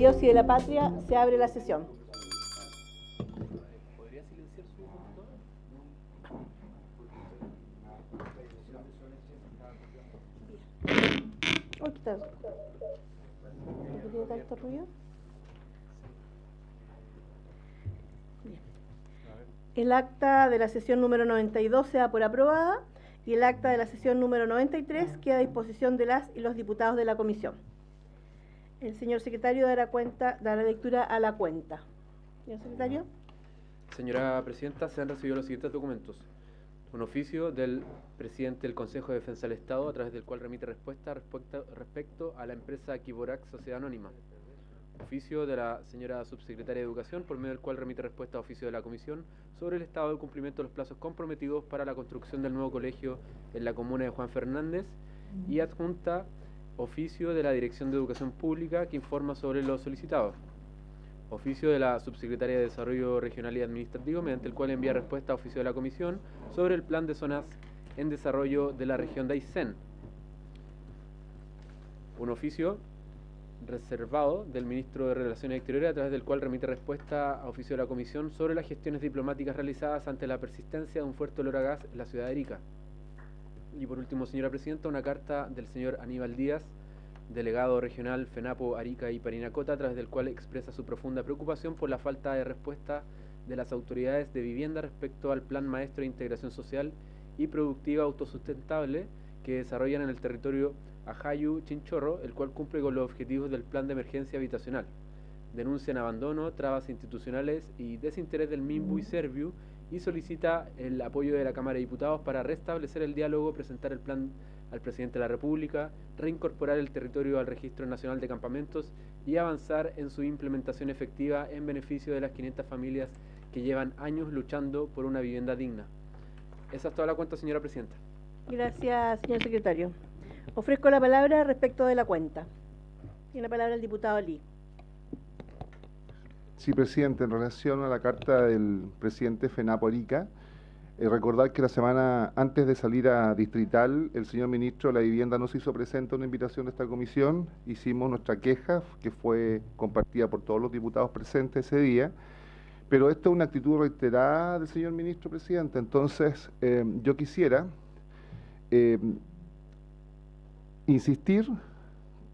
Dios y de la patria, se abre la sesión. ¿Podría silenciar su computadora? Oh, ¿qué tal? ¿No tiene tanto ruido? Bien. El acta de la sesión número 92 se da por aprobada y el acta de la sesión número 93 queda a disposición de las y los diputados de la comisión. El señor secretario dará lectura a la cuenta. Señor secretario. Señora Presidenta, se han recibido los siguientes documentos. Un oficio del presidente del Consejo de Defensa del Estado, a través del cual remite respuesta respecto a la empresa Kiborac Sociedad Anónima. Oficio de la señora subsecretaria de Educación, por medio del cual remite respuesta a oficio de la Comisión sobre el estado de cumplimiento de los plazos comprometidos para la construcción del nuevo colegio en la comuna de Juan Fernández, y adjunta oficio de la Dirección de Educación Pública que informa sobre lo solicitado. Oficio de la Subsecretaria de Desarrollo Regional y Administrativo, mediante el cual envía respuesta a oficio de la Comisión sobre el plan de zonas en desarrollo de la región de Aysén. Un oficio reservado del Ministro de Relaciones Exteriores, a través del cual remite respuesta a oficio de la Comisión sobre las gestiones diplomáticas realizadas ante la persistencia de un fuerte olor a gas en la ciudad de Arica. Y por último, señora Presidenta, una carta del señor Aníbal Díaz, delegado regional FENAPO Arica y Parinacota, a través del cual expresa su profunda preocupación por la falta de respuesta de las autoridades de vivienda respecto al Plan Maestro de Integración Social y Productiva Autosustentable que desarrollan en el territorio Ajayu-Chinchorro, el cual cumple con los objetivos del Plan de Emergencia Habitacional. Denuncian abandono, trabas institucionales y desinterés del MIMBU y Serviu, y solicita el apoyo de la Cámara de Diputados para restablecer el diálogo, presentar el plan al Presidente de la República, reincorporar el territorio al Registro Nacional de Campamentos y avanzar en su implementación efectiva en beneficio de las 500 familias que llevan años luchando por una vivienda digna. Esa es toda la cuenta, señora Presidenta. Gracias, señor secretario. Ofrezco la palabra respecto de la cuenta. Tiene la palabra el diputado Lee. Sí, presidente, en relación a la carta del presidente FENAPO Arica, recordar que la semana antes de salir a Distrital, el señor ministro de la Vivienda nos hizo presente una invitación de esta comisión, hicimos nuestra queja, que fue compartida por todos los diputados presentes ese día, pero esto es una actitud reiterada del señor ministro presidente. Entonces yo quisiera insistir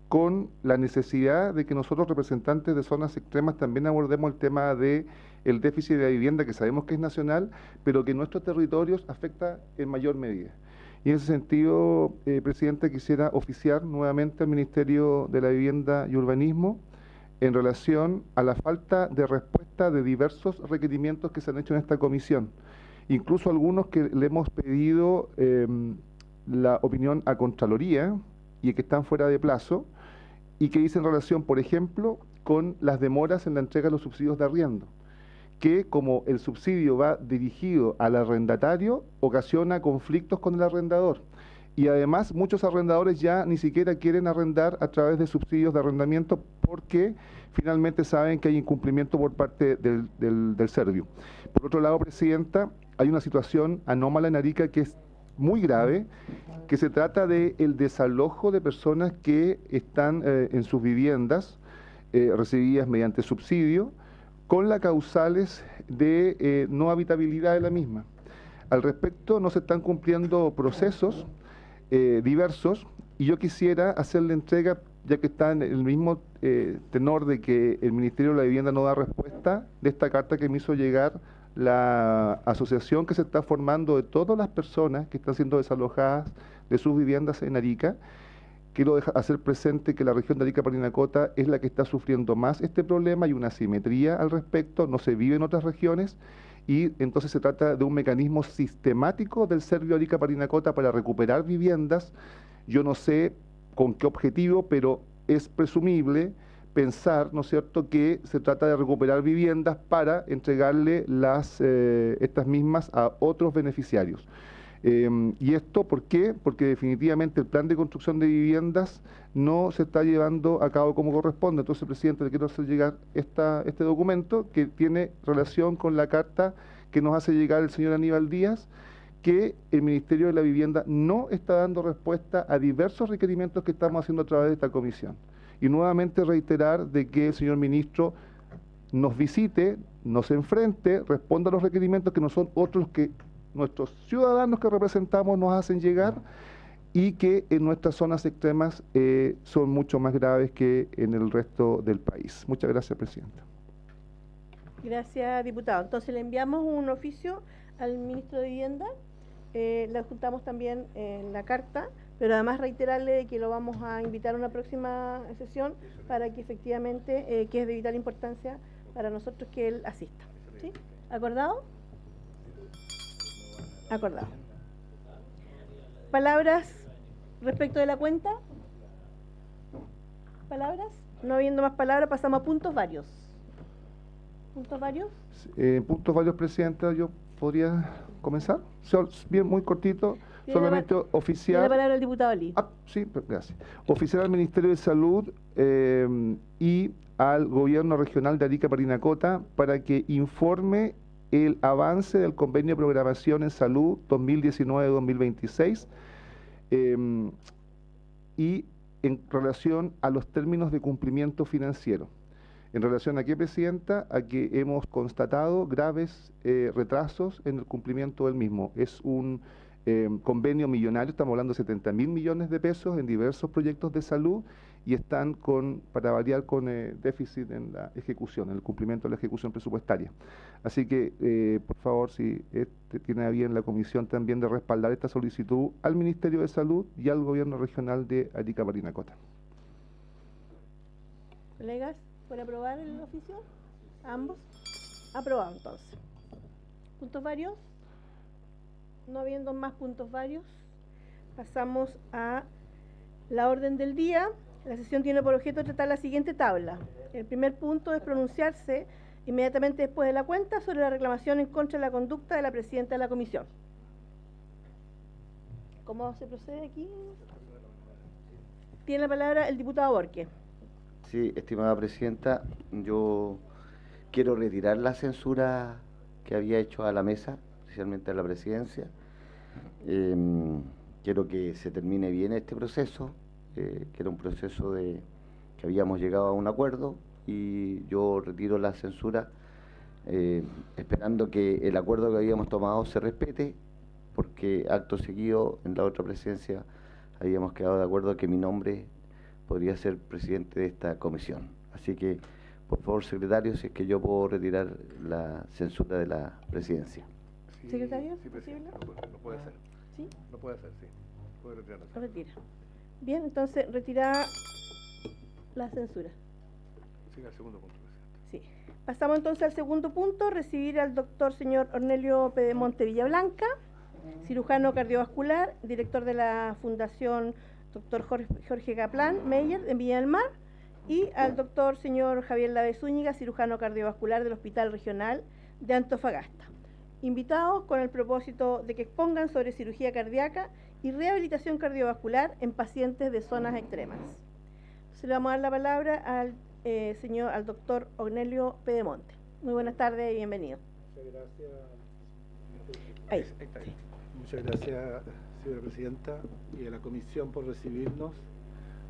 con la necesidad de que nosotros, representantes de zonas extremas, también abordemos el tema de el déficit de la vivienda, que sabemos que es nacional, pero que en nuestros territorios afecta en mayor medida. Y en ese sentido, presidente, quisiera oficiar nuevamente al Ministerio de la Vivienda y Urbanismo en relación a la falta de respuesta de diversos requerimientos que se han hecho en esta comisión, incluso algunos que le hemos pedido la opinión a Contraloría y que están fuera de plazo, y que dicen relación, por ejemplo, con las demoras en la entrega de los subsidios de arriendo, que como el subsidio va dirigido al arrendatario, ocasiona conflictos con el arrendador. Y además muchos arrendadores ya ni siquiera quieren arrendar a través de subsidios de arrendamiento porque finalmente saben que hay incumplimiento por parte del Serviu. Por otro lado, presidenta, hay una situación anómala en Arica que es muy grave, que se trata del desalojo de personas que están en sus viviendas recibidas mediante subsidio, con las causales de no habitabilidad de la misma. Al respecto, no se están cumpliendo procesos diversos, y yo quisiera hacerle entrega, ya que está en el mismo tenor de que el Ministerio de la Vivienda no da respuesta, de esta carta que me hizo llegar la asociación que se está formando de todas las personas que están siendo desalojadas de sus viviendas en Arica. Quiero hacer presente que la región de Arica-Parinacota es la que está sufriendo más este problema, hay una asimetría al respecto, no se vive en otras regiones, y entonces se trata de un mecanismo sistemático del Serviu Arica-Parinacota para recuperar viviendas. Yo no sé con qué objetivo, pero es presumible pensar, ¿no es cierto?, que se trata de recuperar viviendas para entregarle estas mismas a otros beneficiarios. ¿Y esto por qué? Porque definitivamente el plan de construcción de viviendas no se está llevando a cabo como corresponde. Entonces, presidente, le quiero hacer llegar este documento que tiene relación con la carta que nos hace llegar el señor Aníbal Díaz, que el Ministerio de la Vivienda no está dando respuesta a diversos requerimientos que estamos haciendo a través de esta comisión. y nuevamente reiterar de que el señor ministro nos visite, nos enfrente, responda a los requerimientos que no son otros que nuestros ciudadanos que representamos nos hacen llegar, y que en nuestras zonas extremas son mucho más graves que en el resto del país. Muchas gracias, Presidenta. Gracias, diputado. Entonces le enviamos un oficio al ministro de Vivienda, le juntamos también la carta, pero además reiterarle de que lo vamos a invitar a una próxima sesión para que efectivamente, que es de vital importancia para nosotros que él asista. ¿Sí? ¿Acordado? Acordado. ¿Palabras respecto de la cuenta? ¿Palabras? No habiendo más palabras, pasamos a puntos varios. ¿Puntos varios? Puntos varios, Presidenta, yo podría comenzar. Bien, muy cortito, solamente oficiar. Tiene la palabra el diputado Lee. Sí, gracias. Oficiar al Ministerio de Salud y al Gobierno Regional de Arica Parinacota para que informe el avance del convenio de programación en salud 2019-2026 y en relación a los términos de cumplimiento financiero. ¿En relación a qué, Presidenta? A que hemos constatado graves retrasos en el cumplimiento del mismo. Es un convenio millonario, estamos hablando de 70.000 millones de pesos en diversos proyectos de salud y están para variar con déficit en la ejecución, en el cumplimiento de la ejecución presupuestaria. Así que, por favor, si tiene a bien la Comisión también de respaldar esta solicitud al Ministerio de Salud y al Gobierno Regional de Arica Parinacota. Colegas, ¿por aprobar el oficio? ¿Ambos? Aprobado, entonces. ¿Puntos varios? No habiendo más puntos varios, pasamos a la orden del día. La sesión tiene por objeto tratar la siguiente tabla. El primer punto es pronunciarse inmediatamente después de la cuenta sobre la reclamación en contra de la conducta de la presidenta de la comisión. ¿Cómo se procede aquí? Tiene la palabra el diputado Borque. Sí, estimada Presidenta, yo quiero retirar la censura que había hecho a la mesa, especialmente a la Presidencia. Quiero que se termine bien este proceso, que era un proceso que habíamos llegado a un acuerdo, y yo retiro la censura esperando que el acuerdo que habíamos tomado se respete, porque acto seguido en la otra presidencia habíamos quedado de acuerdo que mi nombre podría ser presidente de esta comisión. Así que, por favor, secretario, si es que yo puedo retirar la censura de la presidencia. Sí, ¿secretario? Sí, Presidenta, lo puede hacer. ¿Sí? Lo puede hacer, sí. Puede retirarlo. Lo retira. Bien, entonces retira la censura. Siga el segundo punto, Presidenta. Sí. Pasamos entonces al segundo punto, recibir al doctor señor Ornelio Pedemonte Villablanca, cirujano cardiovascular, director de la Fundación doctor Jorge Kaplan Meyer en Viña del Mar, y al doctor señor Javier Lave Zúñiga, cirujano cardiovascular del Hospital Regional de Antofagasta. Invitados con el propósito de que expongan sobre cirugía cardíaca y rehabilitación cardiovascular en pacientes de zonas extremas. Se le vamos a dar la palabra al doctor Ornelio Pedemonte. Muy buenas tardes y bienvenido. Muchas gracias. Ahí. Sí. Muchas gracias, señora Presidenta, y a la Comisión por recibirnos.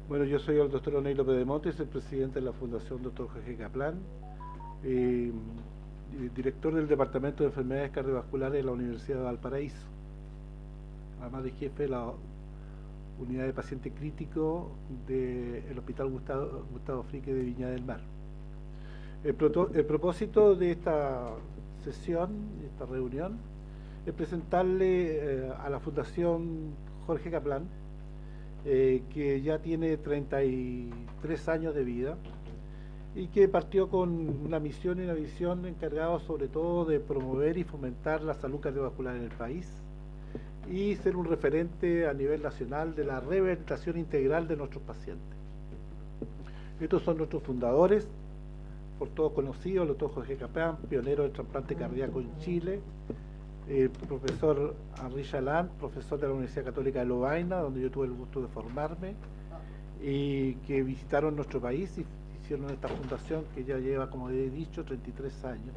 Bueno, yo soy el doctor Ornelio Pedemonte, soy presidente de la Fundación Dr. Jorge Kaplan, director del Departamento de Enfermedades Cardiovasculares de la Universidad de Valparaíso, además de jefe de la unidad de paciente crítico del Hospital Gustavo Frique de Viña del Mar. El propósito de esta sesión, esta reunión, es presentarle a la Fundación Jorge Kaplan, que ya tiene 33 años de vida y que partió con una misión y una visión encargados sobre todo de promover y fomentar la salud cardiovascular en el país y ser un referente a nivel nacional de la rehabilitación integral de nuestros pacientes. Estos son nuestros fundadores, por todos conocidos, el doctor Jorge Kaplan, pionero del trasplante cardíaco en Chile, el profesor Henri Chaland, profesor de la Universidad Católica de Lovaina, donde yo tuve el gusto de formarme, y que visitaron nuestro país y hicieron esta fundación que ya lleva, como he dicho, 33 años.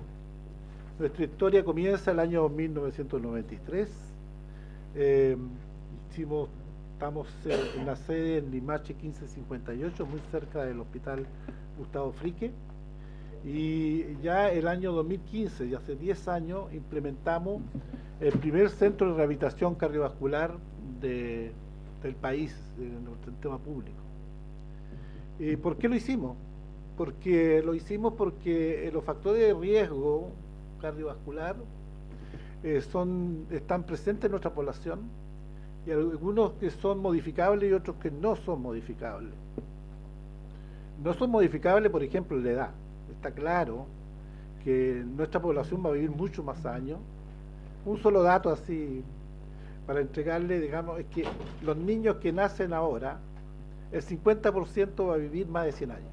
Nuestra historia comienza el año 1993. Hicimos Estamos en la sede en Limache 1558, muy cerca del Hospital Gustavo Frique. Y ya el año 2015, ya hace 10 años, implementamos el primer centro de rehabilitación cardiovascular del país, en el sistema público. ¿Por qué lo hicimos? Porque los factores de riesgo cardiovascular están presentes en nuestra población, y algunos que son modificables y otros que no son modificables. No son modificables, por ejemplo, la edad. Está claro que nuestra población va a vivir mucho más años. Un solo dato así para entregarle, digamos, es que los niños que nacen ahora, el 50% va a vivir más de 100 años.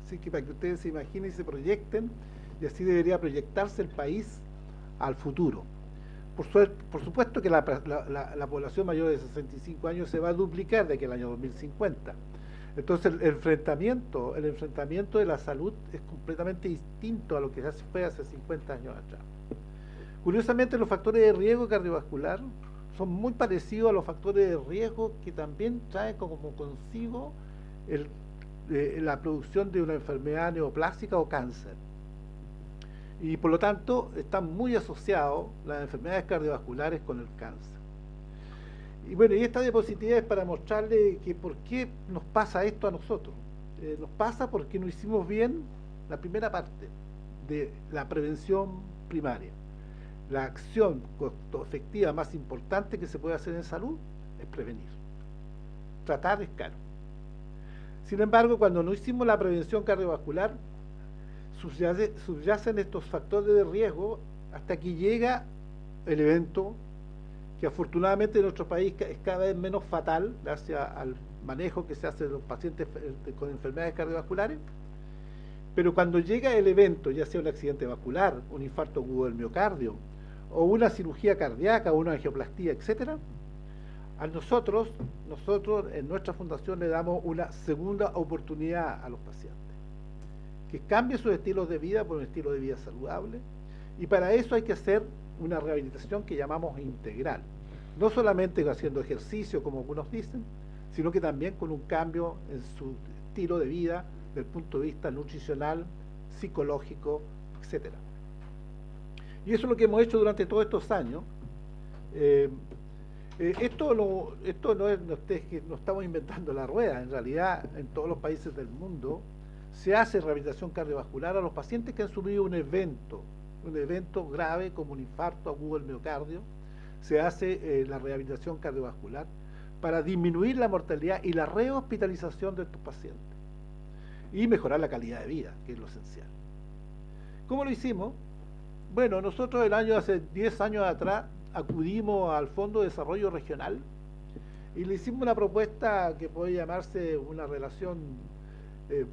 Así que para que ustedes se imaginen y se proyecten, y así debería proyectarse el país al futuro. Por supuesto que la población mayor de 65 años se va a duplicar de aquí al año 2050. Entonces el enfrentamiento de la salud es completamente distinto a lo que se fue hace 50 años atrás. Curiosamente, los factores de riesgo cardiovascular son muy parecidos a los factores de riesgo que también traen como consigo la producción de una enfermedad neoplástica o cáncer. Y por lo tanto están muy asociados las enfermedades cardiovasculares con el cáncer. Y bueno, y esta diapositiva es para mostrarle que por qué nos pasa esto a nosotros. Nos pasa porque no hicimos bien la primera parte de la prevención primaria. La acción costo efectiva más importante que se puede hacer en salud es prevenir. Tratar es caro. Sin embargo, cuando no hicimos la prevención cardiovascular, subyacen estos factores de riesgo hasta que llega el evento que afortunadamente en nuestro país es cada vez menos fatal gracias al manejo que se hace de los pacientes con enfermedades cardiovasculares. Pero cuando llega el evento, ya sea un accidente vascular, un infarto agudo del miocardio, o una cirugía cardíaca, o una angioplastía, etcétera, a nosotros en nuestra fundación le damos una segunda oportunidad a los pacientes, que cambie sus estilos de vida por un estilo de vida saludable, y para eso hay que hacer una rehabilitación que llamamos integral, no solamente haciendo ejercicio como algunos dicen, sino que también con un cambio en su estilo de vida desde el punto de vista nutricional, psicológico, etcétera. Y eso es lo que hemos hecho durante todos estos años. Esto no estamos inventando la rueda. En realidad, en todos los países del mundo se hace rehabilitación cardiovascular a los pacientes que han sufrido un evento grave como un infarto agudo del miocardio. Se hace la rehabilitación cardiovascular para disminuir la mortalidad y la rehospitalización de estos pacientes y mejorar la calidad de vida, que es lo esencial. ¿Cómo lo hicimos? Bueno, nosotros hace 10 años atrás acudimos al Fondo de Desarrollo Regional y le hicimos una propuesta que puede llamarse una relación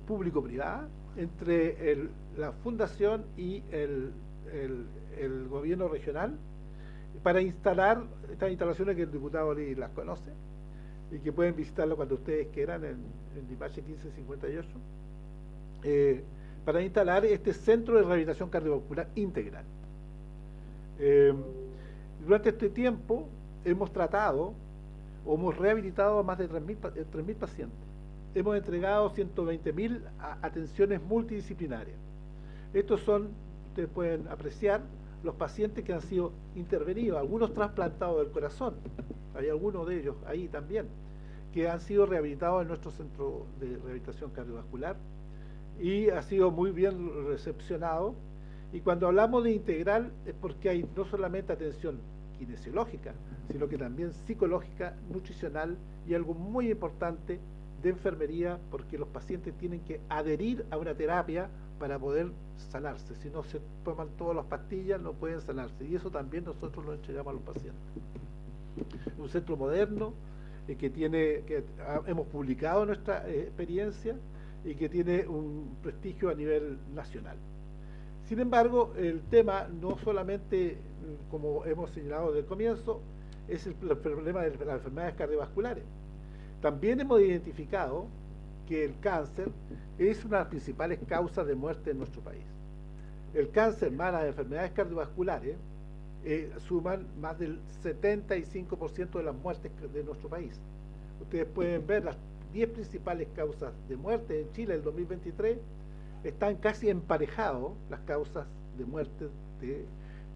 público-privada entre la fundación y el gobierno regional para instalar estas instalaciones que el diputado Lee las conoce y que pueden visitarlo cuando ustedes quieran en Limache 1558, para instalar este centro de rehabilitación cardiovascular integral. Durante este tiempo hemos rehabilitado a más de 3.000 pacientes. Hemos entregado 120.000 atenciones multidisciplinarias. Estos son, ustedes pueden apreciar, los pacientes que han sido intervenidos, algunos trasplantados del corazón, hay algunos de ellos ahí también, que han sido rehabilitados en nuestro centro de rehabilitación cardiovascular y ha sido muy bien recepcionado. Y cuando hablamos de integral es porque hay no solamente atención kinesiológica, sino que también psicológica, nutricional y algo muy importante de enfermería, porque los pacientes tienen que adherir a una terapia para poder sanarse. Si no se toman todas las pastillas, no pueden sanarse. Y eso también nosotros lo entregamos a los pacientes. Un centro moderno que hemos publicado nuestra experiencia y que tiene un prestigio a nivel nacional. Sin embargo, el tema no solamente, como hemos señalado desde el comienzo, es el problema de las enfermedades cardiovasculares. También hemos identificado que el cáncer es una de las principales causas de muerte en nuestro país. El cáncer más las enfermedades cardiovasculares suman más del 75% de las muertes de nuestro país. ustedes pueden ver las 10 principales causas de muerte en Chile en el 2023, están casi emparejados las causas de muerte de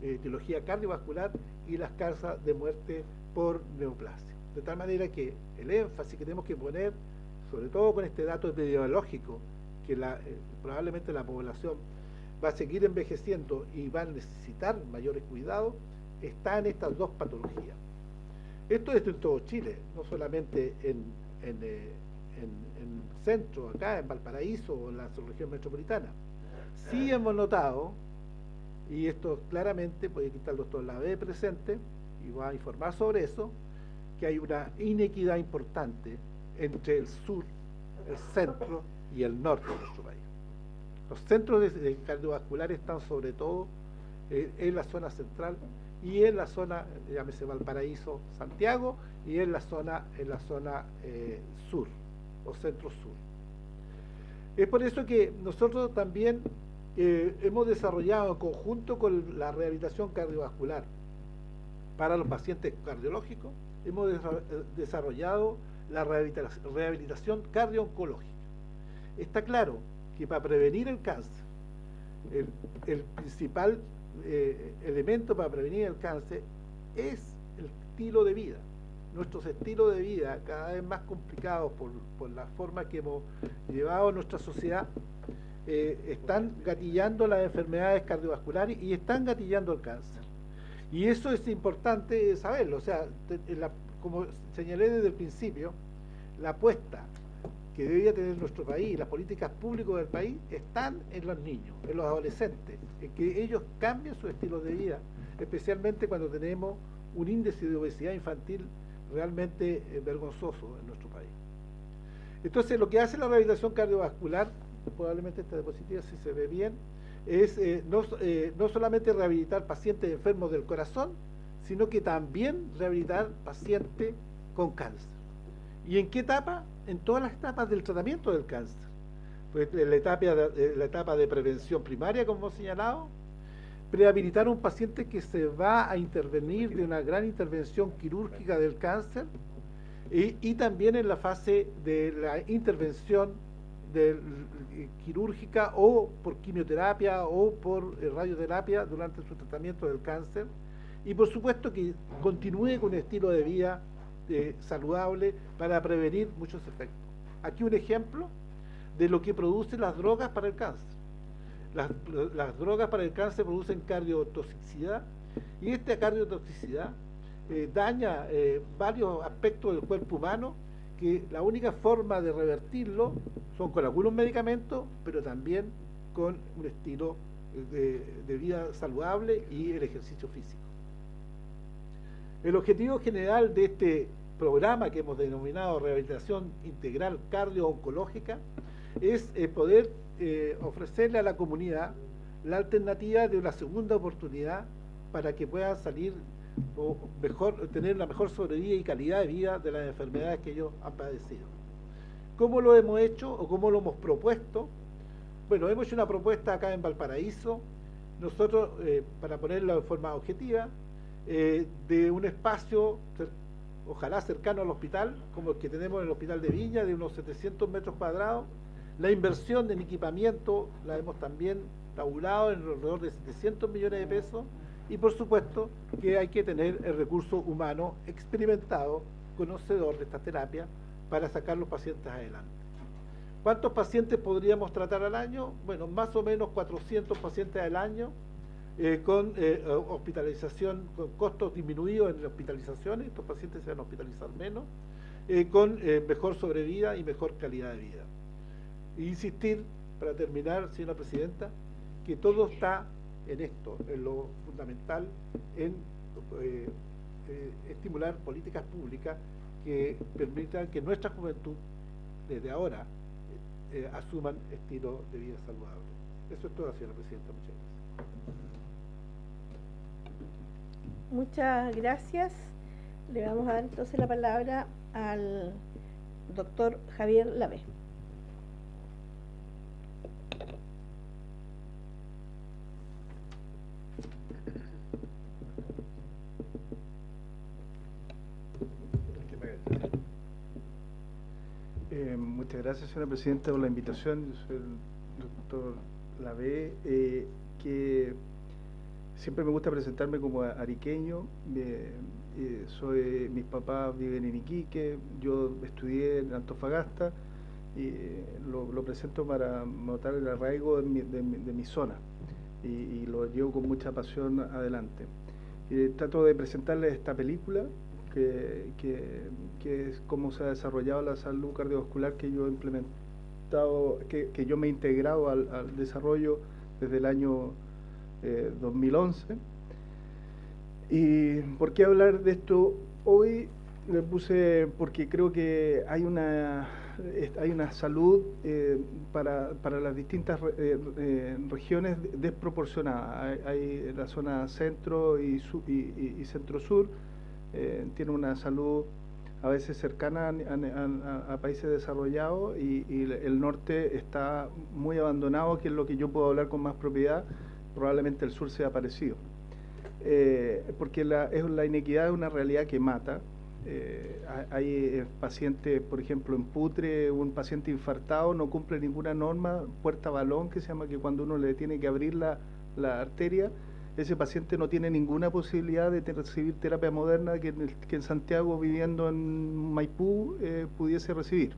etiología cardiovascular y las causas de muerte por neoplasia. De tal manera que el énfasis que tenemos que poner, sobre todo con este dato epidemiológico, que probablemente la población va a seguir envejeciendo y va a necesitar mayores cuidados, está en estas dos patologías. Esto es en todo Chile, no solamente en centro, acá en Valparaíso o en la región metropolitana. Sí hemos notado, y esto claramente, puede estar el doctor Lavé presente y va a informar sobre eso, que hay una inequidad importante entre el sur, el centro y el norte de nuestro país. Los centros de cardiovasculares están sobre todo en la zona central y en la zona, llámese Valparaíso, Santiago, y en la zona sur, o centro-sur. Es por eso que nosotros también hemos desarrollado en conjunto con la rehabilitación cardiovascular para los pacientes cardiológicos, hemos desarrollado la rehabilitación cardio-oncológica. Está claro que para prevenir el cáncer, el principal elemento para prevenir el cáncer es el estilo de vida. Nuestros estilos de vida, cada vez más complicados por la forma que hemos llevado nuestra sociedad, están gatillando las enfermedades cardiovasculares y están gatillando el cáncer. Y eso es importante saberlo. O sea, como señalé desde el principio, la apuesta que debería tener nuestro país, las políticas públicas del país, están en los niños, en los adolescentes, en que ellos cambien su estilo de vida, especialmente cuando tenemos un índice de obesidad infantil realmente vergonzoso en nuestro país. Entonces, lo que hace la rehabilitación cardiovascular, probablemente esta diapositiva si se ve bien, es no solamente rehabilitar pacientes enfermos del corazón, sino que también rehabilitar pacientes con cáncer. ¿Y en qué etapa? En todas las etapas del tratamiento del cáncer. Pues la etapa de prevención primaria, como hemos señalado, rehabilitar a un paciente que se va a intervenir de una gran intervención quirúrgica del cáncer y también en la fase de la intervención quirúrgica o por quimioterapia o por radioterapia durante su tratamiento del cáncer, y por supuesto que continúe con un estilo de vida saludable para prevenir muchos efectos. Aquí un ejemplo de lo que producen las drogas para el cáncer. Las drogas para el cáncer producen cardiotoxicidad, y esta cardiotoxicidad daña varios aspectos del cuerpo humano, que la única forma de revertirlo son con algunos medicamentos, pero también con un estilo de vida saludable y el ejercicio físico. El objetivo general de este programa que hemos denominado Rehabilitación Integral Cardio-Oncológica es poder ofrecerle a la comunidad la alternativa de una segunda oportunidad para que puedan salir o tener la mejor sobrevida y calidad de vida de las enfermedades que ellos han padecido. ¿Cómo lo hemos hecho o cómo lo hemos propuesto? Bueno, hemos hecho una propuesta acá en Valparaíso, nosotros, para ponerlo de forma objetiva, de un espacio, ojalá cercano al hospital, como el que tenemos en el Hospital de Viña, de unos 700 metros cuadrados. La inversión en equipamiento la hemos también tabulado en alrededor de 700 millones de pesos, y por supuesto que hay que tener el recurso humano experimentado, conocedor de esta terapia, para sacar los pacientes adelante. ¿Cuántos pacientes podríamos tratar al año? Bueno, más o menos 400 pacientes al año, con hospitalización, con costos disminuidos en las hospitalizaciones. Estos pacientes se van a hospitalizar menos, con mejor sobrevida y mejor calidad de vida. E insistir, para terminar, señora presidenta, que todo está en esto, en lo fundamental, en estimular políticas públicas que permitan que nuestra juventud, desde ahora, asuman estilos de vida saludables. Eso es todo, señora presidenta. Muchas gracias. Muchas gracias. Le vamos a dar entonces la palabra al doctor Javier Lavé. Muchas gracias, señora presidenta, por la invitación. Yo soy el doctor Lavé, que siempre me gusta presentarme como ariqueño. Mis papás viven en Iquique, yo estudié en Antofagasta y lo presento para notar el arraigo de mi zona y lo llevo con mucha pasión adelante. Trato de presentarles esta película que es cómo se ha desarrollado la salud cardiovascular que yo he implementado, que yo me he integrado al desarrollo desde el año 2011. ¿Y por qué hablar de esto hoy? Le puse porque creo que hay una salud para las distintas regiones desproporcionada. Hay la zona centro y centro-sur, tiene una salud a veces cercana a países desarrollados y el norte está muy abandonado, que es lo que yo puedo hablar con más propiedad. Probablemente el sur sea parecido. Porque la inequidad es una realidad que mata. Hay pacientes, por ejemplo, en Putre, un paciente infartado no cumple ninguna norma, puerta balón, que se llama, que cuando uno le tiene que abrir la arteria, ese paciente no tiene ninguna posibilidad de recibir terapia moderna que en Santiago, viviendo en Maipú, pudiese recibir.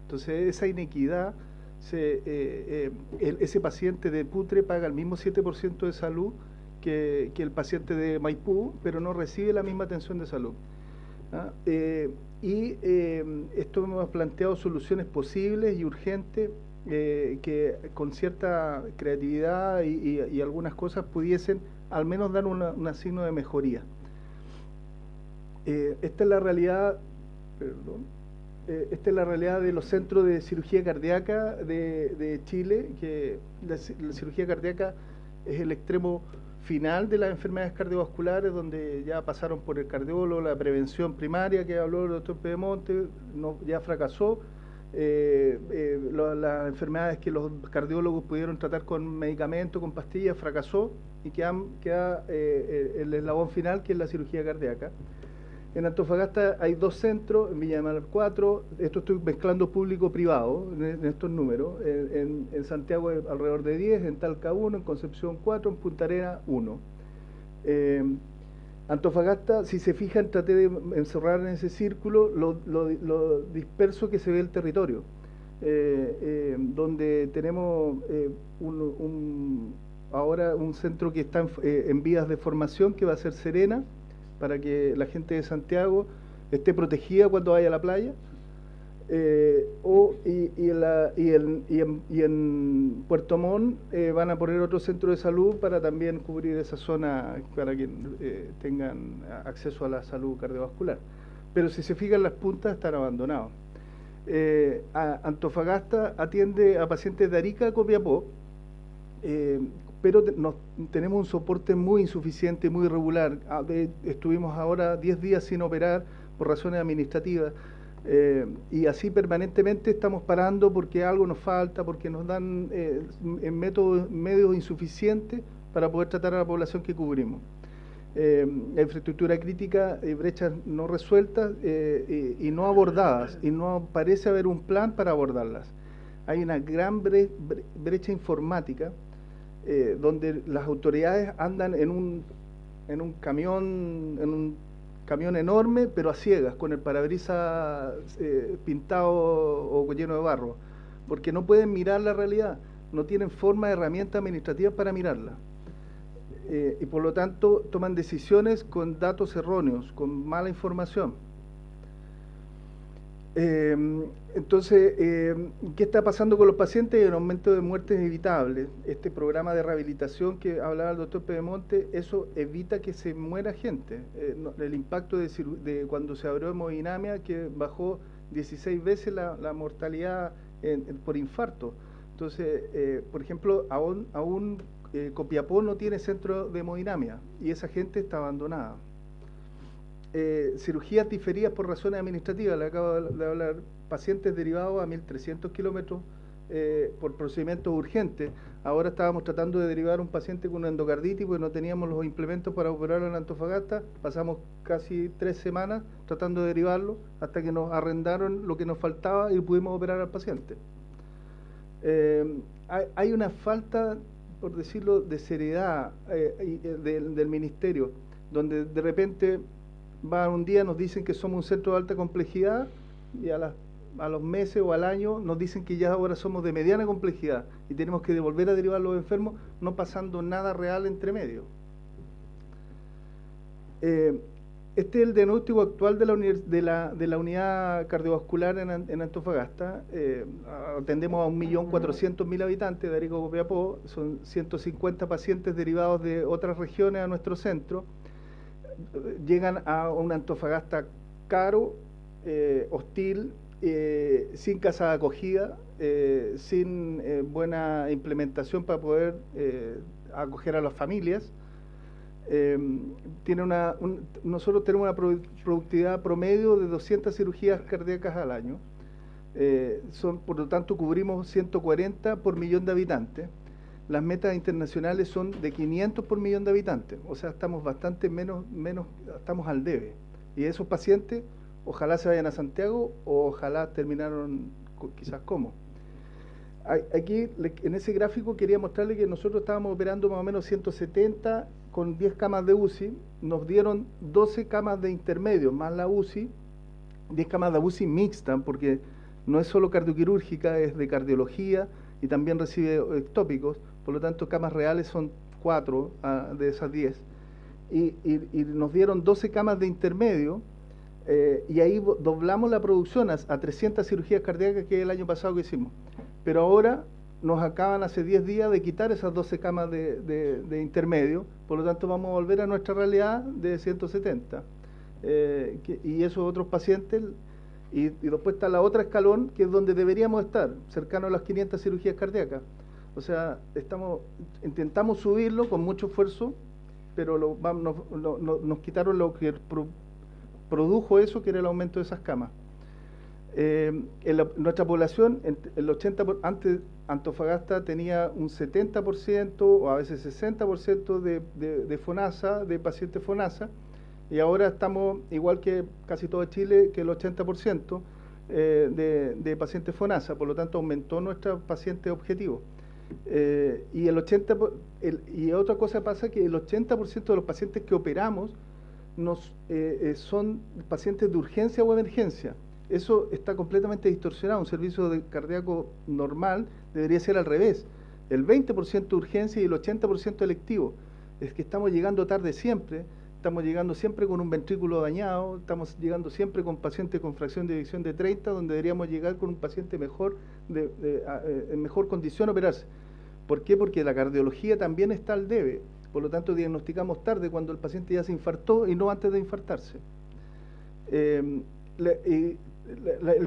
Entonces, esa inequidad, ese paciente de Putre paga el mismo 7% de salud que el paciente de Maipú, pero no recibe la misma atención de salud. Esto hemos planteado soluciones posibles y urgentes que con cierta creatividad y algunas cosas pudiesen al menos dar un signo de mejoría. Esta es la realidad, esta es la realidad de los centros de cirugía cardíaca de Chile, que la cirugía cardíaca es el extremo final de las enfermedades cardiovasculares, donde ya pasaron por el cardiólogo, la prevención primaria que habló el doctor Pedemonte, ya fracasó. Las enfermedades que los cardiólogos pudieron tratar con medicamentos, con pastillas, fracasó y queda el eslabón final, que es la cirugía cardíaca. En Antofagasta hay 2 centros, en Villa de Mar 4, esto estoy mezclando público-privado en estos números, en Santiago alrededor de 10, en Talca 1, en Concepción 4, en Punta Arenas 1. Antofagasta, si se fijan, traté de encerrar en ese círculo lo disperso que se ve el territorio, donde tenemos ahora un centro que está en vías de formación, que va a ser Serena, para que la gente de Santiago esté protegida cuando vaya a la playa, y en Puerto Montt van a poner otro centro de salud para también cubrir esa zona, para que tengan acceso a la salud cardiovascular. Pero si se fijan, las puntas están abandonadas. Antofagasta atiende a pacientes de Arica a Copiapó, pero tenemos un soporte muy insuficiente, muy irregular. Estuvimos ahora 10 días sin operar por razones administrativas, y así permanentemente estamos parando porque algo nos falta, porque nos dan medios insuficientes para poder tratar a la población que cubrimos. La infraestructura crítica, brechas no resueltas y no abordadas, y no parece haber un plan para abordarlas. Hay una gran brecha informática, donde las autoridades andan en un camión enorme, pero a ciegas, con el parabrisas pintado o lleno de barro, porque no pueden mirar la realidad, no tienen forma de herramienta administrativa para mirarla. Y por lo tanto toman decisiones con datos erróneos, con mala información. Entonces, ¿qué está pasando con los pacientes? El aumento de muertes evitables. Este programa de rehabilitación que hablaba el doctor Pedemonte, eso evita que se muera gente. El impacto de cuando se abrió hemodinamia, que bajó 16 veces la mortalidad por infarto. Entonces, por ejemplo, aún Copiapó no tiene centro de hemodinamia y esa gente está abandonada. Cirugías diferidas por razones administrativas, le acabo de hablar, pacientes derivados a 1.300 kilómetros por procedimientos urgentes. Ahora estábamos tratando de derivar a un paciente con una endocarditis porque no teníamos los implementos para operarlo en Antofagasta. Pasamos casi 3 semanas tratando de derivarlo hasta que nos arrendaron lo que nos faltaba y pudimos operar al paciente. Hay una falta, por decirlo, de seriedad del ministerio, donde de repente va un día, nos dicen que somos un centro de alta complejidad y a los meses o al año nos dicen que ya ahora somos de mediana complejidad y tenemos que volver a derivar a los enfermos, no pasando nada real entre medio. Este es el diagnóstico actual de la unidad cardiovascular en Antofagasta. Atendemos a 1.400.000 habitantes de Arica, Copiapó. Son 150 pacientes derivados de otras regiones a nuestro centro. Llegan a un Antofagasta caro, hostil, sin casa de acogida, sin buena implementación para poder acoger a las familias. Nosotros tenemos una productividad promedio de 200 cirugías cardíacas al año. Por lo tanto, cubrimos 140 por millón de habitantes. Las metas internacionales son de 500 por millón de habitantes. O sea, estamos bastante menos, estamos al debe. Y esos pacientes, ojalá se vayan a Santiago o ojalá terminaron quizás como. Aquí, en ese gráfico, quería mostrarle que nosotros estábamos operando más o menos 170 con 10 camas de UCI, nos dieron 12 camas de intermedio, más la UCI, 10 camas de UCI mixta, porque no es solo cardioquirúrgica, es de cardiología y también recibe ectópicos, por lo tanto camas reales son 4 de esas 10. Y nos dieron 12 camas de intermedio, y ahí doblamos la producción a 300 cirugías cardíacas que es el año pasado que hicimos. Pero ahora nos acaban hace 10 días de quitar esas 12 camas de intermedio, por lo tanto vamos a volver a nuestra realidad de 170. Y esos otros pacientes, y después está la otra escalón, que es donde deberíamos estar, cercano a las 500 cirugías cardíacas. O sea, intentamos subirlo con mucho esfuerzo, pero nos quitaron lo que produjo eso, que era el aumento de esas camas. Nuestra población, antes Antofagasta tenía un 70% o a veces 60% de FONASA, de pacientes FONASA, y ahora estamos igual que casi todo Chile, que el 80% de pacientes FONASA, por lo tanto aumentó nuestra paciente objetivo. Y otra cosa pasa que el 80% de los pacientes que operamos son pacientes de urgencia o emergencia. Eso está completamente distorsionado. Un servicio cardíaco normal debería ser al revés. El 20% de urgencia y el 80% electivo. Es que estamos llegando tarde siempre, estamos llegando siempre con un ventrículo dañado, estamos llegando siempre con pacientes con fracción de eyección de 30, donde deberíamos llegar con un paciente mejor, en mejor condición a operarse. ¿Por qué? Porque la cardiología también está al debe. Por lo tanto, diagnosticamos tarde cuando el paciente ya se infartó y no antes de infartarse. El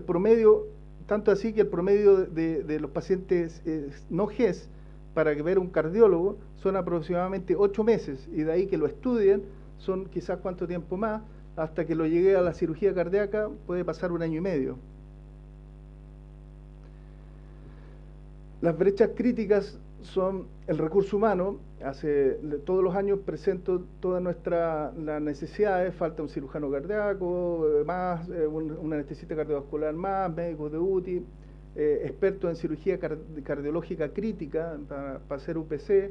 promedio, tanto así que el promedio de los pacientes no GES para ver un cardiólogo son aproximadamente 8 meses, y de ahí que lo estudien son quizás cuánto tiempo más, hasta que lo llegue a la cirugía cardíaca puede pasar 1 año y medio. Las brechas críticas son el recurso humano. Todos los años presento todas las necesidades, falta un cirujano cardíaco, más un anestesista cardiovascular más, médicos de UTI, expertos en cirugía cardiológica crítica para hacer UPC,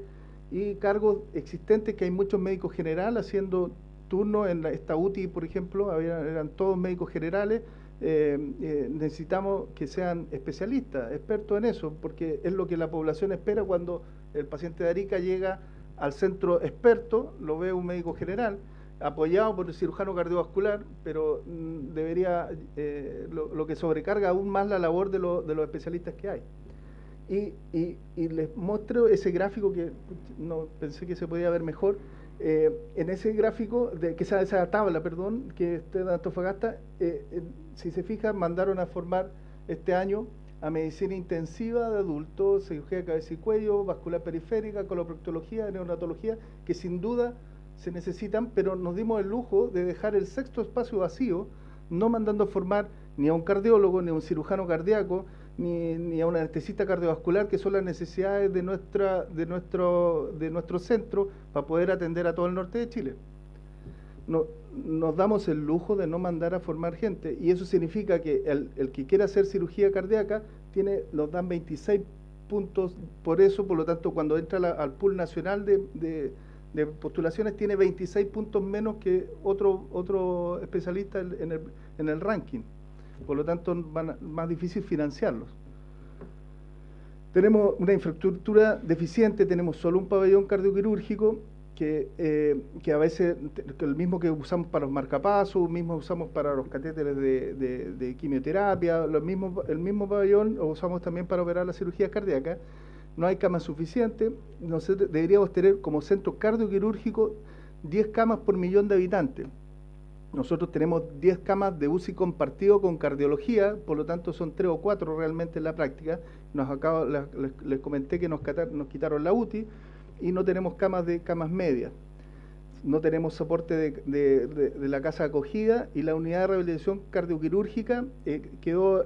y cargos existentes que hay muchos médicos generales haciendo turnos en esta UTI, por ejemplo, eran todos médicos generales. Necesitamos que sean especialistas, expertos en eso, porque es lo que la población espera cuando el paciente de Arica llega al centro experto, lo ve un médico general, apoyado por el cirujano cardiovascular, pero debería, lo que sobrecarga aún más la labor de los especialistas que hay. Y les muestro ese gráfico que no pensé que se podía ver mejor. En ese gráfico, esa tabla, perdón, que está en Antofagasta, si se fijan, mandaron a formar este año a medicina intensiva de adultos, cirugía de cabeza y cuello, vascular periférica, coloproctología, neonatología, que sin duda se necesitan, pero nos dimos el lujo de dejar el 6º espacio vacío, no mandando a formar ni a un cardiólogo, ni a un cirujano cardíaco, ni a un anestesista cardiovascular, que son las necesidades de nuestro centro para poder atender a todo el norte de Chile. Nos damos el lujo de no mandar a formar gente, y eso significa que el que quiera hacer cirugía cardíaca nos dan 26 puntos por eso. Por lo tanto, cuando entra al pool nacional de postulaciones, tiene 26 puntos menos que otro especialista en el ranking. Por lo tanto, más difícil financiarlos. Tenemos una infraestructura deficiente, tenemos solo un pabellón cardioquirúrgico que a veces, el mismo que usamos para los marcapasos, mismo usamos para los catéteres de quimioterapia, el mismo pabellón lo usamos también para operar la cirugía cardíaca. No hay camas suficientes. Nosotros deberíamos tener como centro cardioquirúrgico 10 camas por millón de habitantes. Nosotros tenemos 10 camas de UCI compartido con cardiología, por lo tanto son 3 o 4 realmente en la práctica. Les comenté que nos quitaron la UTI, y no tenemos camas medias. No tenemos soporte de la casa de acogida, y la unidad de rehabilitación cardioquirúrgica quedó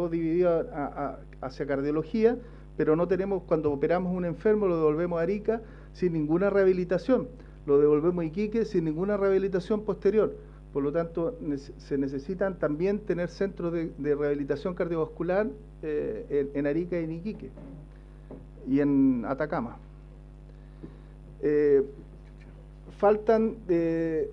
dividida hacia cardiología, pero no tenemos, cuando operamos un enfermo lo devolvemos a Arica sin ninguna rehabilitación, lo devolvemos a Iquique sin ninguna rehabilitación posterior. Por lo tanto, se necesitan también tener centros de rehabilitación cardiovascular en Arica y en Iquique y en Atacama. Faltan de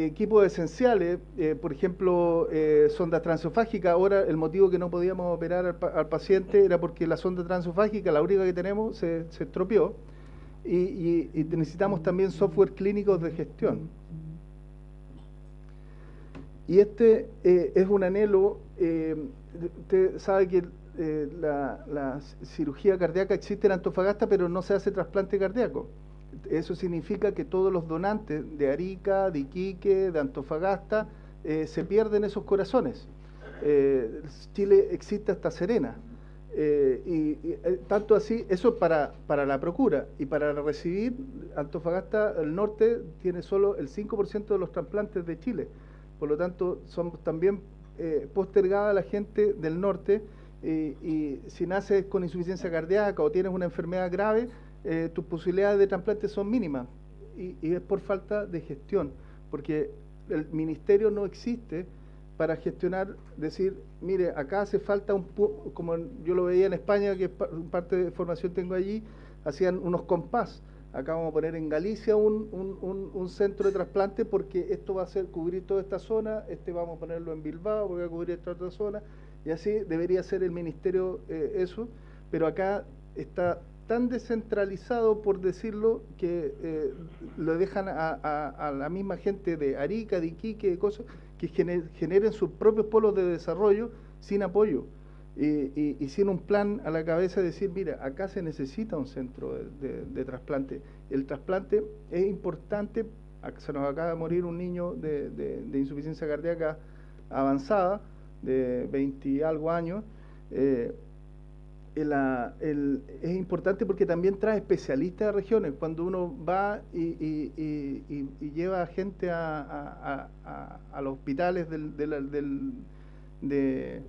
equipos esenciales, por ejemplo, sondas transesofágicas. Ahora el motivo que no podíamos operar al paciente era porque la sonda transesofágica, la única que tenemos, se estropeó, y necesitamos también software clínicos de gestión. Y este es un anhelo. Usted sabe que la cirugía cardíaca existe en Antofagasta, pero no se hace trasplante cardíaco. Eso significa que todos los donantes de Arica, de Iquique, de Antofagasta, se pierden esos corazones. Chile existe hasta Serena. Tanto así, eso para la procura, y para recibir, Antofagasta, el norte, tiene solo el 5% de los trasplantes de Chile. Por lo tanto, son también postergada la gente del norte, y si naces con insuficiencia cardíaca o tienes una enfermedad grave, tus posibilidades de trasplante son mínimas, y es por falta de gestión, porque el ministerio no existe para gestionar, decir, mire, acá hace falta como yo lo veía en España, que parte de formación tengo allí, hacían unos compás. Acá vamos a poner en Galicia un centro de trasplante, porque esto va a cubrir toda esta zona, vamos a ponerlo en Bilbao porque va a cubrir esta otra zona, y así debería ser el ministerio eso, pero acá está tan descentralizado, por decirlo, que lo dejan a la misma gente de Arica, de Iquique, de cosas, que generen sus propios polos de desarrollo sin apoyo y sin un plan a la cabeza de decir, mira, acá se necesita un centro de trasplante. El trasplante es importante. Se nos acaba de morir un niño de insuficiencia cardíaca avanzada, de 20 y algo años. Es importante porque también trae especialistas de regiones. Cuando uno va y lleva gente a los hospitales de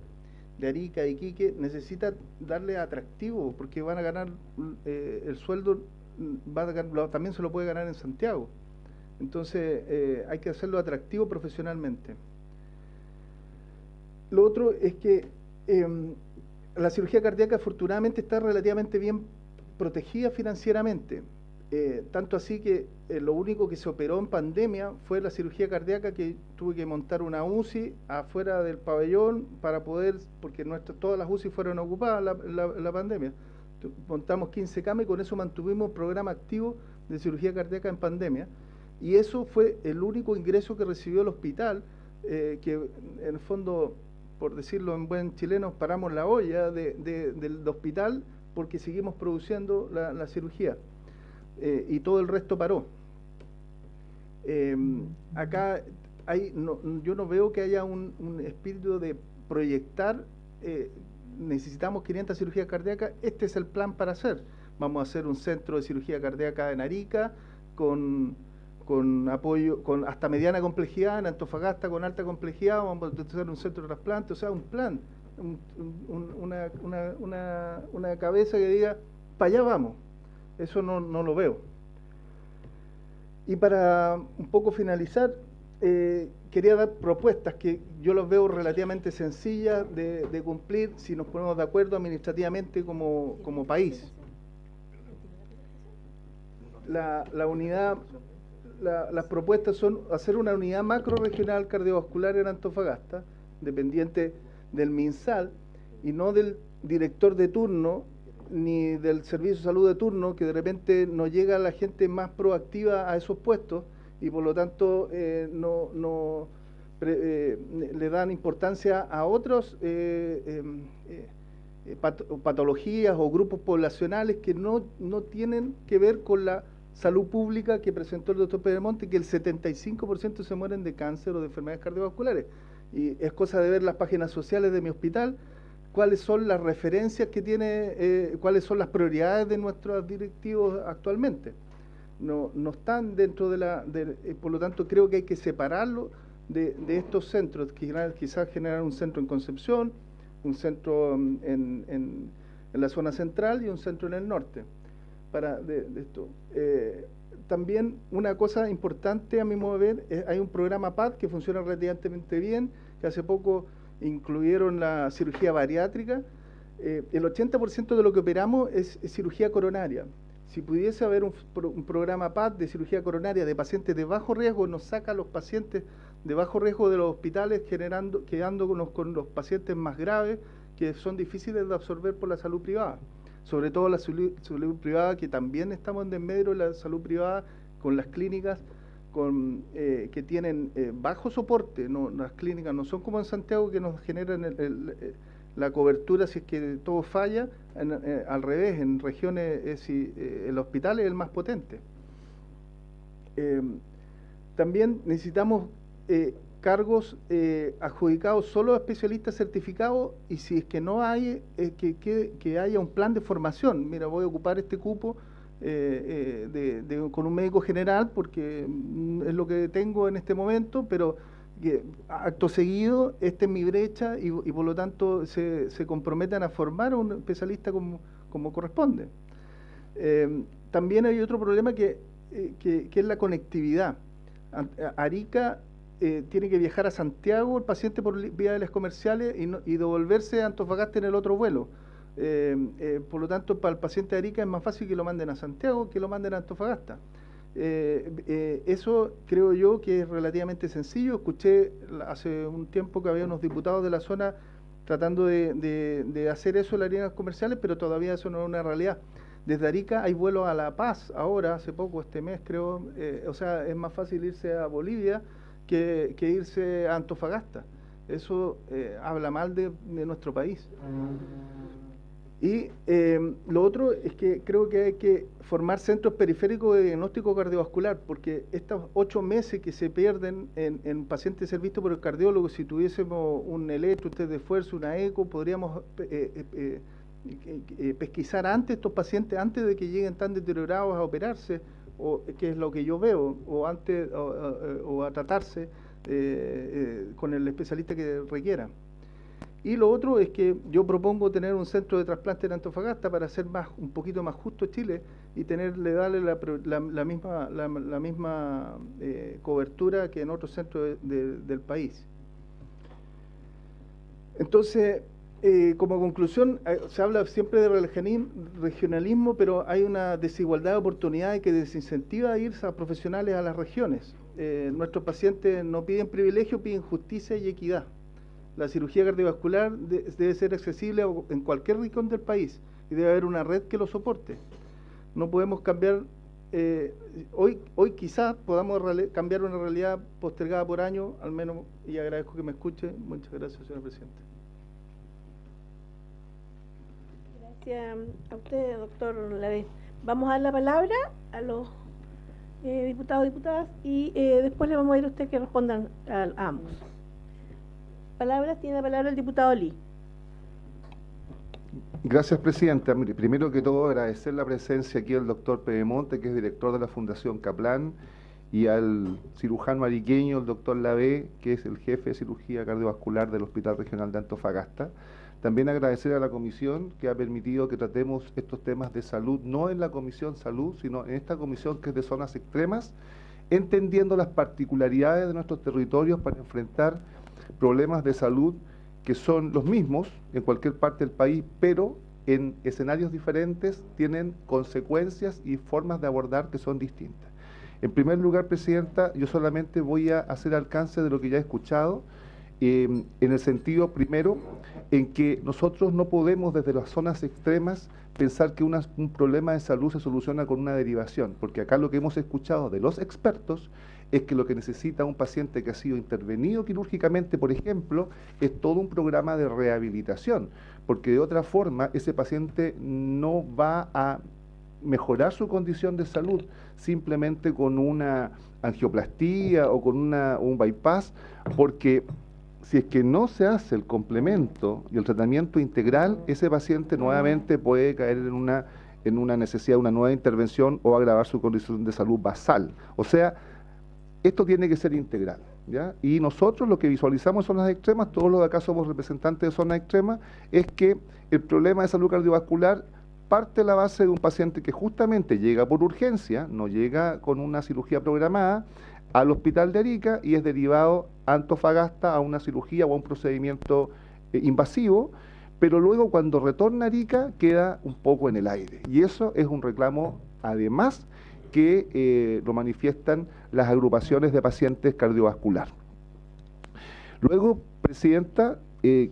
Arica, de Iquique, necesita darle atractivo, porque van a ganar el sueldo, también se lo puede ganar en Santiago. Entonces hay que hacerlo atractivo profesionalmente. Lo otro es que la cirugía cardíaca afortunadamente está relativamente bien protegida financieramente, tanto así que lo único que se operó en pandemia fue la cirugía cardíaca, que tuve que montar una UCI afuera del pabellón para poder, porque todas las UCI fueron ocupadas la pandemia. Montamos 15 camas y con eso mantuvimos un programa activo de cirugía cardíaca en pandemia, y eso fue el único ingreso que recibió el hospital, que en el fondo, por decirlo en buen chileno, paramos la olla del hospital porque seguimos produciendo la cirugía, y todo el resto paró. Acá yo no veo que haya un espíritu de proyectar, necesitamos 500 cirugías cardíacas, este es el plan para hacer. Vamos a hacer un centro de cirugía cardíaca en Arica, con apoyo, con hasta mediana complejidad, en Antofagasta con alta complejidad, vamos a hacer un centro de trasplante, o sea, un plan. una cabeza que diga, para allá vamos. Eso no lo veo. Y para un poco finalizar, quería dar propuestas que yo las veo relativamente sencillas de cumplir si nos ponemos de acuerdo administrativamente como país. La unidad, las propuestas son hacer una unidad macrorregional cardiovascular en Antofagasta, dependiente del MinSal, y no del director de turno ni del servicio de salud de turno, que de repente no llega la gente más proactiva a esos puestos y por lo tanto le dan importancia a otros patologías o grupos poblacionales que no tienen que ver con la salud pública que presentó el doctor Pedemonte, que el 75% se mueren de cáncer o de enfermedades cardiovasculares. Y es cosa de ver las páginas sociales de mi hospital, cuáles son las referencias que tiene, cuáles son las prioridades de nuestros directivos actualmente. No están dentro por lo tanto creo que hay que separarlo de estos centros, quizás generar un centro en Concepción, un centro en la zona central y un centro en el norte. De esto. También una cosa importante a mi modo de ver, hay un programa PAD que funciona relativamente bien, que hace poco incluyeron la cirugía bariátrica. El 80% de lo que operamos es cirugía coronaria. Si pudiese haber un programa PAD de cirugía coronaria de pacientes de bajo riesgo, nos saca a los pacientes de bajo riesgo de los hospitales, quedándonos con los pacientes más graves, que son difíciles de absorber por la salud privada. Sobre todo la salud privada, que también estamos en desmedro de la salud privada con las clínicas que tienen bajo soporte. Las clínicas no son como en Santiago, que nos generan la cobertura si es que todo falla. Al revés, en regiones el hospital es el más potente. También necesitamos cargos adjudicados solo a especialistas certificados, y si es que no hay, que haya un plan de formación. Mira, voy a ocupar este cupo con un médico general porque es lo que tengo en este momento, pero acto seguido, esta es mi brecha y por lo tanto se comprometan a formar a un especialista como corresponde. También hay otro problema que es la conectividad. Arica tiene que viajar a Santiago el paciente por vía de las comerciales y devolverse a Antofagasta en el otro vuelo. Por lo tanto, para el paciente de Arica es más fácil que lo manden a Santiago que lo manden a Antofagasta. Eso creo yo que es relativamente sencillo. Escuché hace un tiempo que había unos diputados de la zona tratando de hacer eso en las líneas comerciales, pero todavía eso no es una realidad. Desde Arica hay vuelos a La Paz ahora, hace poco, este mes creo, o sea, es más fácil irse a Bolivia que irse a Antofagasta. Eso habla mal de nuestro país. Y lo otro es que creo que hay que formar centros periféricos de diagnóstico cardiovascular, porque estos 8 meses que se pierden en pacientes ser vistos por el cardiólogo, si tuviésemos un electro, un test de esfuerzo, una eco, podríamos pesquisar antes estos pacientes, antes de que lleguen tan deteriorados a operarse, o que es lo que yo veo, o antes o a tratarse con el especialista que requiera. Y lo otro es que yo propongo tener un centro de trasplante en Antofagasta para hacer un poquito más justo Chile y darle la misma cobertura que en otros centros del país. Entonces, como conclusión, se habla siempre de regionalismo, pero hay una desigualdad de oportunidades que desincentiva a irse a profesionales a las regiones. Nuestros pacientes no piden privilegio, piden justicia y equidad. La cirugía cardiovascular debe ser accesible en cualquier rincón del país y debe haber una red que lo soporte. No podemos cambiar, hoy quizás podamos cambiar una realidad postergada por años, al menos, y agradezco que me escuche. Muchas gracias, señora Presidenta. Gracias a usted, doctor Lavés. Vamos a dar la palabra a los diputados y diputadas y después le vamos a ir a usted que respondan a ambos. Tiene la palabra el diputado Lee. Gracias, Presidenta. Mire, primero que todo, agradecer la presencia aquí del doctor Pedemonte, que es director de la Fundación Kaplan, y al cirujano ariqueño, el doctor Lavé, que es el jefe de cirugía cardiovascular del Hospital Regional de Antofagasta. También agradecer a la comisión que ha permitido que tratemos estos temas de salud, no en la Comisión Salud, sino en esta comisión que es de zonas extremas, entendiendo las particularidades de nuestros territorios para enfrentar problemas de salud que son los mismos en cualquier parte del país, pero en escenarios diferentes tienen consecuencias y formas de abordar que son distintas. En primer lugar, Presidenta, yo solamente voy a hacer alcance de lo que ya he escuchado, en el sentido primero, en que nosotros no podemos desde las zonas extremas pensar que un problema de salud se soluciona con una derivación, porque acá lo que hemos escuchado de los expertos es que lo que necesita un paciente que ha sido intervenido quirúrgicamente, por ejemplo, es todo un programa de rehabilitación, porque de otra forma ese paciente no va a mejorar su condición de salud simplemente con una angioplastía o con un bypass, porque si es que no se hace el complemento y el tratamiento integral, ese paciente nuevamente puede caer en una necesidad de una nueva intervención o agravar su condición de salud basal. O sea, esto tiene que ser integral, ¿ya? Y nosotros lo que visualizamos en zonas extremas, todos los de acá somos representantes de zonas extremas, es que el problema de salud cardiovascular parte de la base de un paciente que justamente llega por urgencia, no llega con una cirugía programada, al hospital de Arica y es derivado a Antofagasta a una cirugía o a un procedimiento invasivo, pero luego cuando retorna a Arica queda un poco en el aire. Y eso es un reclamo, además, que lo manifiestan las agrupaciones de pacientes cardiovascular. Luego, Presidenta,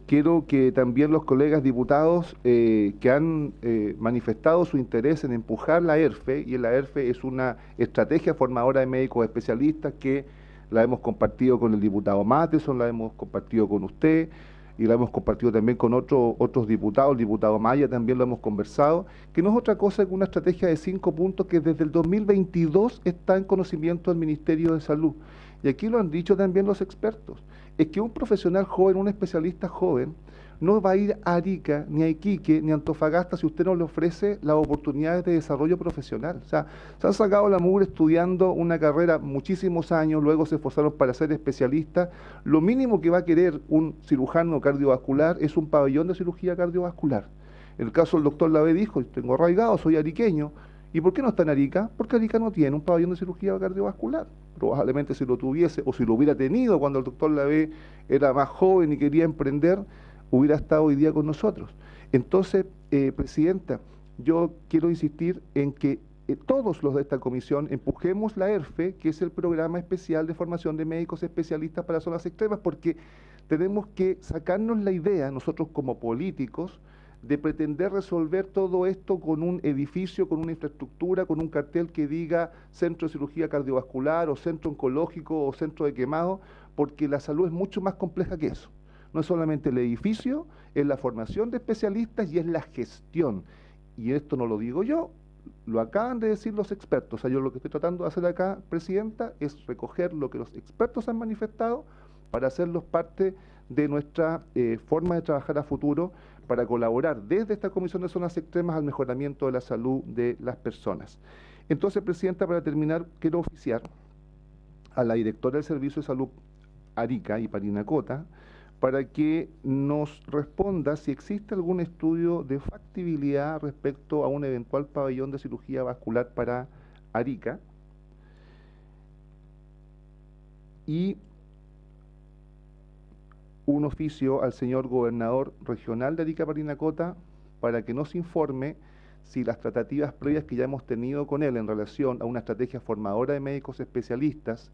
quiero que también los colegas diputados que han manifestado su interés en empujar la ERFE, y la ERFE es una estrategia formadora de médicos especialistas que la hemos compartido con el diputado Matheson, la hemos compartido con usted, y la hemos compartido también con otros diputados, el diputado Maya también lo hemos conversado, que no es otra cosa que una estrategia de 5 puntos que desde el 2022 está en conocimiento del Ministerio de Salud. Y aquí lo han dicho también los expertos, es que un profesional joven, un especialista joven, no va a ir a Arica, ni a Iquique, ni a Antofagasta si usted no le ofrece las oportunidades de desarrollo profesional. O sea, se han sacado la mugre estudiando una carrera muchísimos años, luego se esforzaron para ser especialistas. Lo mínimo que va a querer un cirujano cardiovascular es un pabellón de cirugía cardiovascular. En el caso del doctor Lavé dijo, tengo arraigado, soy ariqueño. ¿Y por qué no está en Arica? Porque Arica no tiene un pabellón de cirugía cardiovascular. Probablemente si lo tuviese, o si lo hubiera tenido cuando el doctor Lavé era más joven y quería emprender, hubiera estado hoy día con nosotros. Entonces, Presidenta, yo quiero insistir en que todos los de esta comisión empujemos la ERFE, que es el programa especial de formación de médicos especialistas para zonas extremas, porque tenemos que sacarnos la idea, nosotros como políticos, de pretender resolver todo esto con un edificio, con una infraestructura, con un cartel que diga centro de cirugía cardiovascular o centro oncológico o centro de quemado, porque la salud es mucho más compleja que eso. No es solamente el edificio, es la formación de especialistas y es la gestión. Y esto no lo digo yo, lo acaban de decir los expertos. O sea, yo lo que estoy tratando de hacer acá, Presidenta, es recoger lo que los expertos han manifestado para hacerlos parte de nuestra forma de trabajar a futuro para colaborar desde esta Comisión de Zonas Extremas al mejoramiento de la salud de las personas. Entonces, Presidenta, para terminar, quiero oficiar a la directora del Servicio de Salud Arica y Parinacota para que nos responda si existe algún estudio de factibilidad respecto a un eventual pabellón de cirugía vascular para Arica, y un oficio al señor gobernador regional de Arica Parinacota para que nos informe si las tratativas previas que ya hemos tenido con él en relación a una estrategia formadora de médicos especialistas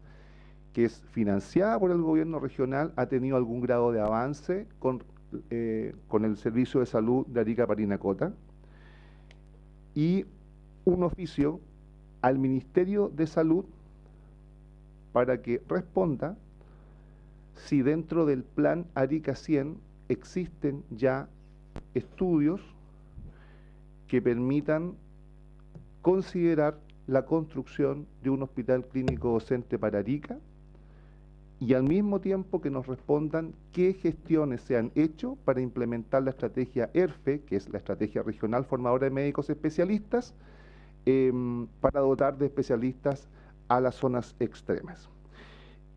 que es financiada por el gobierno regional ha tenido algún grado de avance con el Servicio de Salud de Arica Parinacota, y un oficio al Ministerio de Salud para que responda si dentro del plan Arica 100 existen ya estudios que permitan considerar la construcción de un hospital clínico docente para Arica, y al mismo tiempo que nos respondan qué gestiones se han hecho para implementar la estrategia ERFE, que es la Estrategia Regional Formadora de Médicos Especialistas, para dotar de especialistas a las zonas extremas.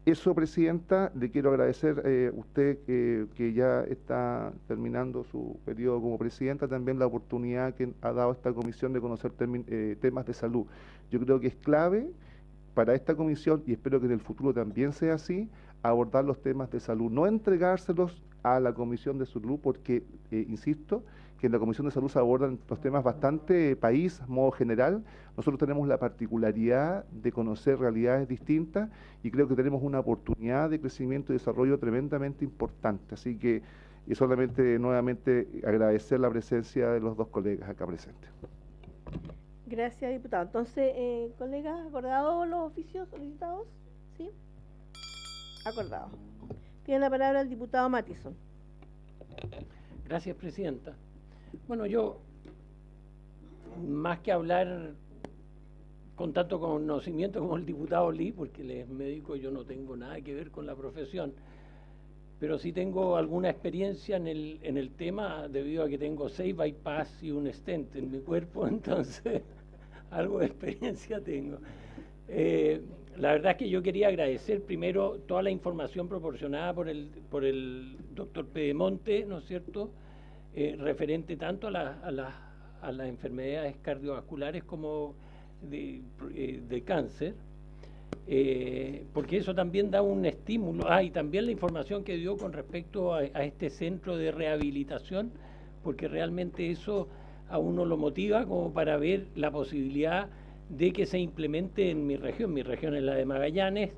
Eso, Presidenta, le quiero agradecer a usted que ya está terminando su periodo como Presidenta, también la oportunidad que ha dado esta comisión de conocer temas de salud. Yo creo que es clave para esta comisión, y espero que en el futuro también sea así, abordar los temas de salud, no entregárselos a la Comisión de Salud, porque, insisto, que en la Comisión de Salud se abordan los temas bastante país, modo general. Nosotros tenemos la particularidad de conocer realidades distintas y creo que tenemos una oportunidad de crecimiento y desarrollo tremendamente importante. Así que solamente nuevamente agradecer la presencia de los dos colegas acá presentes. Gracias, diputado. Entonces, colegas, ¿acordados los oficios solicitados? ¿Sí? Acordado. Tiene la palabra el diputado Mattison. Gracias, Presidenta. Bueno, yo, más que hablar con tanto conocimiento como el diputado Lee, porque él es médico, yo no tengo nada que ver con la profesión, pero sí tengo alguna experiencia en el tema, debido a que tengo 6 bypass y un stent en mi cuerpo, entonces algo de experiencia tengo. La verdad es que yo quería agradecer primero toda la información proporcionada por el doctor Pedemonte, ¿no es cierto?, referente tanto a las enfermedades cardiovasculares como de cáncer, porque eso también da un estímulo. Y también la información que dio con respecto a este centro de rehabilitación, porque realmente eso a uno lo motiva como para ver la posibilidad de que se implemente en mi región es la de Magallanes,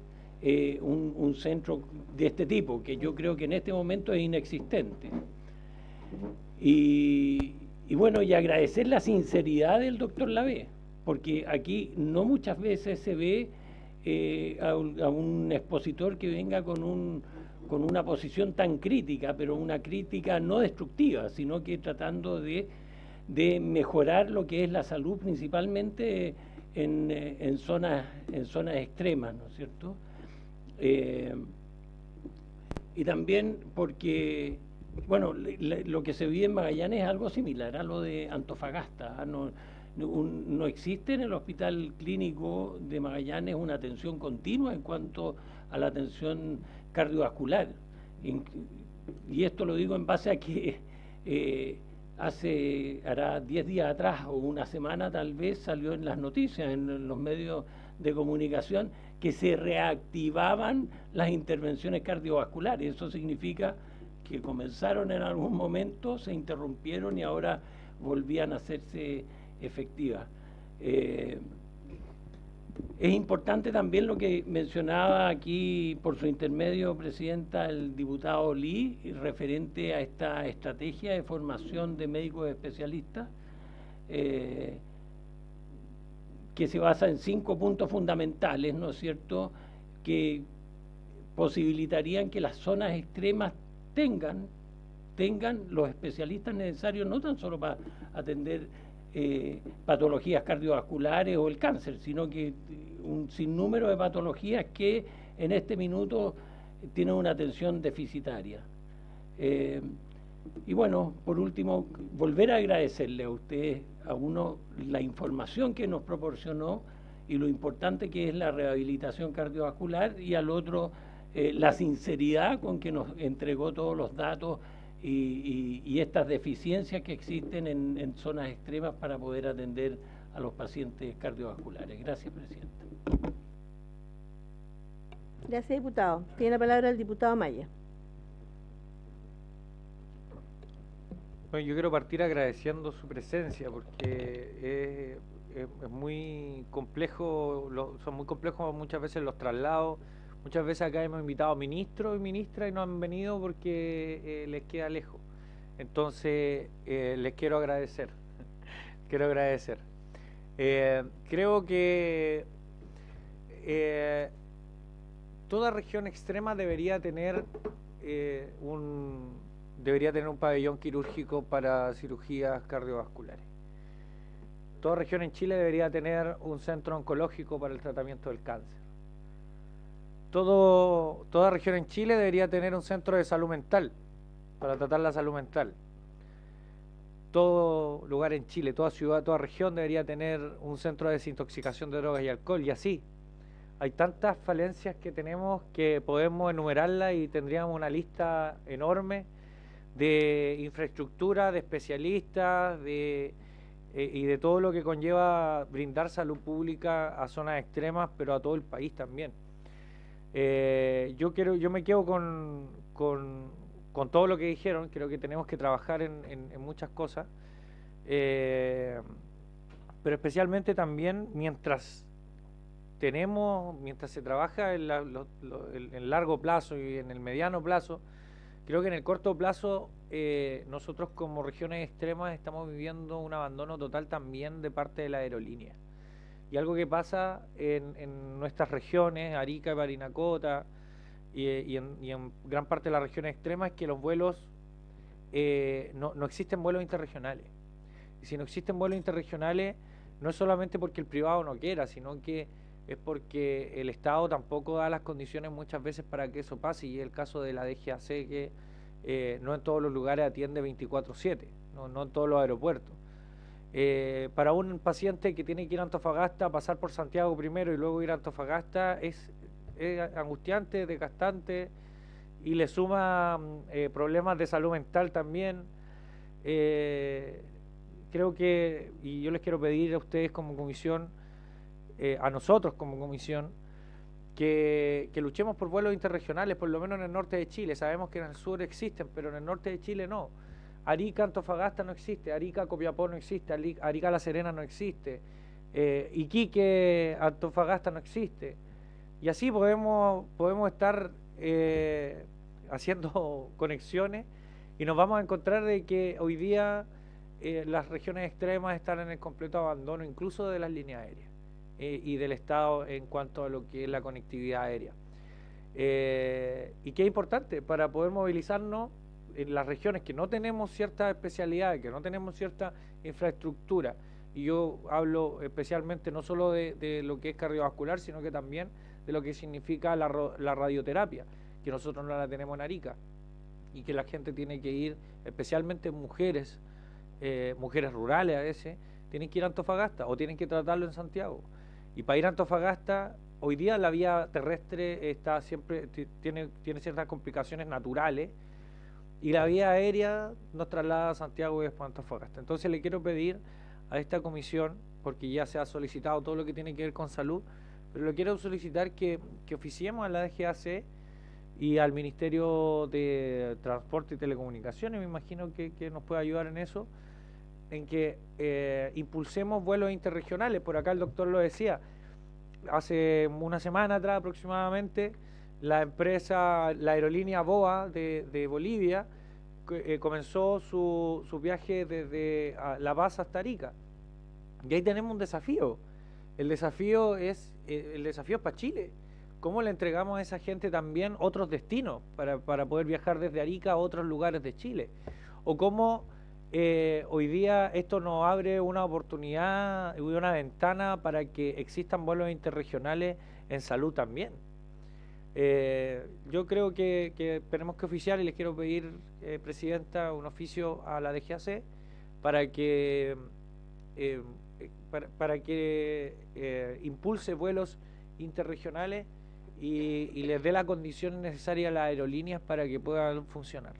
un centro de este tipo, que yo creo que en este momento es inexistente. Y bueno, y agradecer la sinceridad del doctor Lavé, porque aquí no muchas veces se ve a un expositor que venga con una posición tan crítica, pero una crítica no destructiva, sino que tratando de mejorar lo que es la salud, principalmente en zonas extremas, ¿no es cierto? Y también porque, bueno, lo que se vive en Magallanes es algo similar a lo de Antofagasta. No existe en el hospital clínico de Magallanes una atención continua en cuanto a la atención cardiovascular. Y esto lo digo en base a que hará 10 días atrás o una semana tal vez salió en las noticias, en los medios de comunicación, que se reactivaban las intervenciones cardiovasculares. Eso significa que comenzaron en algún momento, se interrumpieron y ahora volvían a hacerse efectivas. Es importante también lo que mencionaba aquí por su intermedio, Presidenta, el diputado Lee, referente a esta estrategia de formación de médicos especialistas, que se basa en 5 puntos fundamentales, ¿no es cierto?, que posibilitarían que las zonas extremas tengan los especialistas necesarios, no tan solo para atender patologías cardiovasculares o el cáncer, sino que un sinnúmero de patologías que en este minuto tienen una atención deficitaria. Y bueno, por último, volver a agradecerle a usted, a uno, la información que nos proporcionó y lo importante que es la rehabilitación cardiovascular, y al otro, la sinceridad con que nos entregó todos los datos y estas deficiencias que existen en zonas extremas para poder atender a los pacientes cardiovasculares. Gracias, Presidente. Gracias, diputado. Tiene la palabra el diputado Maya. Bueno, yo quiero partir agradeciendo su presencia, porque es muy complejo, son muy complejos muchas veces los traslados. Muchas veces acá hemos invitado ministros y ministras y no han venido porque les queda lejos. Entonces, les quiero agradecer. Creo que toda región extrema debería tener un pabellón quirúrgico para cirugías cardiovasculares. Toda región en Chile debería tener un centro oncológico para el tratamiento del cáncer. Toda región en Chile debería tener un centro de salud mental para tratar la salud mental. Todo lugar en Chile, toda ciudad, toda región debería tener un centro de desintoxicación de drogas y alcohol, y así. hay tantas falencias que tenemos que podemos enumerarlas y tendríamos una lista enorme de infraestructura, de especialistas, y de todo lo que conlleva brindar salud pública a zonas extremas, pero a todo el país también. Yo me quedo con todo lo que dijeron. Creo que tenemos que trabajar en muchas cosas, pero especialmente también mientras se trabaja en largo plazo y en el mediano plazo. Creo que en el corto plazo nosotros como regiones extremas estamos viviendo un abandono total también de parte de la aerolínea. Y algo que pasa en nuestras regiones, Arica, Parinacota y en gran parte de las regiones extremas, es que los vuelos, no existen vuelos interregionales. Y si no existen vuelos interregionales, no es solamente porque el privado no quiera, sino que es porque el Estado tampoco da las condiciones muchas veces para que eso pase, y es el caso de la DGAC, que no en todos los lugares atiende 24/7, no en todos los aeropuertos. Para un paciente que tiene que ir a Antofagasta, pasar por Santiago primero y luego ir a Antofagasta es angustiante, desgastante, y le suma problemas de salud mental también. Creo que, y yo les quiero pedir a ustedes como comisión, a nosotros como comisión, que luchemos por vuelos interregionales, por lo menos en el norte de Chile. Sabemos que en el sur existen, pero en el norte de Chile no. Arica, Antofagasta no existe, Arica, Copiapó no existe, Arica, La Serena no existe, Iquique, Antofagasta no existe. Y así podemos estar haciendo conexiones, y nos vamos a encontrar de que hoy día las regiones extremas están en el completo abandono, incluso de las líneas aéreas y del Estado en cuanto a lo que es la conectividad aérea. Y que es importante para poder movilizarnos en las regiones que no tenemos ciertas especialidades, que no tenemos cierta infraestructura. Y yo hablo especialmente no solo de lo que es cardiovascular, sino que también de lo que significa la radioterapia, que nosotros no la tenemos en Arica, y que la gente tiene que ir, especialmente mujeres rurales a veces, tienen que ir a Antofagasta o tienen que tratarlo en Santiago. Y para ir a Antofagasta, hoy día la vía terrestre tiene ciertas complicaciones naturales, y la vía aérea nos traslada a Santiago y después a Antofagasta. Entonces le quiero pedir a esta comisión, porque ya se ha solicitado todo lo que tiene que ver con salud, pero le quiero solicitar que oficiemos a la DGAC y al Ministerio de Transporte y Telecomunicaciones, me imagino que nos puede ayudar en eso, en que impulsemos vuelos interregionales. Por acá el doctor lo decía, hace una semana atrás aproximadamente, la aerolínea BOA de Bolivia comenzó su viaje desde La Paz hasta Arica. Y ahí tenemos un desafío. El desafío es para Chile. ¿Cómo le entregamos a esa gente también otros destinos para poder viajar desde Arica a otros lugares de Chile? O cómo hoy día esto nos abre una oportunidad y una ventana para que existan vuelos interregionales en salud también. Yo creo que tenemos que oficiar, y les quiero pedir, Presidenta, un oficio a la DGAC para que impulse vuelos interregionales y les dé las condiciones necesarias a las aerolíneas para que puedan funcionar.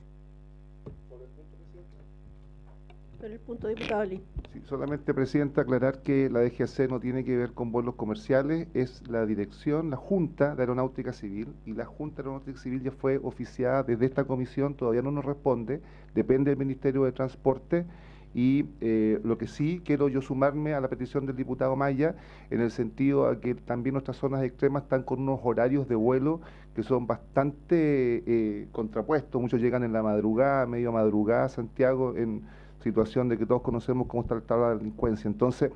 Sobre el punto, diputado Lee. Sí, solamente, Presidenta, aclarar que la DGAC no tiene que ver con vuelos comerciales, es la dirección, la Junta de Aeronáutica Civil, y la Junta de Aeronáutica Civil ya fue oficiada desde esta comisión, todavía no nos responde, depende del Ministerio de Transporte. Y lo que sí quiero yo sumarme a la petición del diputado Maya, en el sentido a que también nuestras zonas extremas están con unos horarios de vuelo que son bastante contrapuestos. Muchos llegan en la madrugada, medio madrugada a Santiago, en situación de que todos conocemos cómo está el estado de la delincuencia. Entonces,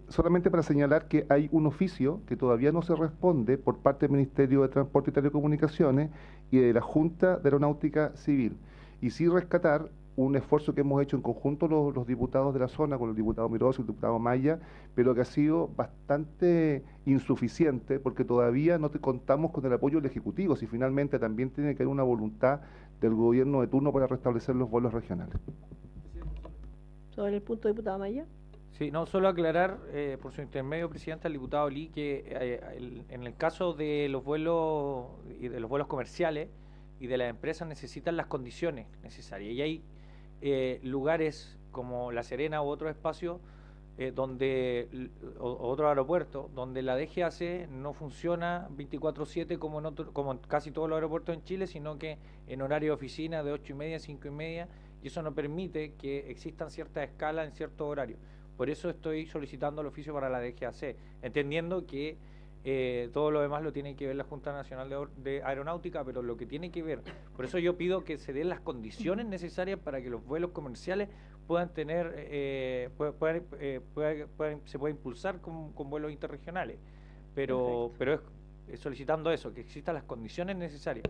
solamente para señalar que hay un oficio que todavía no se responde por parte del Ministerio de Transporte y Telecomunicaciones y de la Junta de Aeronáutica Civil. Y sí rescatar un esfuerzo que hemos hecho en conjunto los diputados de la zona, con el diputado Miroso y el diputado Maya, pero que ha sido bastante insuficiente, porque todavía no contamos con el apoyo del Ejecutivo, si finalmente también tiene que haber una voluntad del gobierno de turno para restablecer los vuelos regionales. Sobre el punto, diputado Maya. Sí, no, solo aclarar, por su intermedio, presidente, al diputado Lee, que en el caso de los vuelos y de los vuelos comerciales y de las empresas necesitan las condiciones necesarias. Y hay lugares como La Serena u otros espacios o otro aeropuerto donde la DGAC no funciona 24/7 como en casi todos los aeropuertos en Chile, sino que en horario de oficina de 8:30 a 5:30, y eso no permite que existan ciertas escalas en ciertos horarios. Por eso estoy solicitando el oficio para la DGAC, entendiendo que todo lo demás lo tiene que ver la Junta Nacional de Aeronáutica, pero lo que tiene que ver, por eso yo pido que se den las condiciones necesarias para que los vuelos comerciales puedan tener, se pueda impulsar con vuelos interregionales, pero es solicitando eso, que existan las condiciones necesarias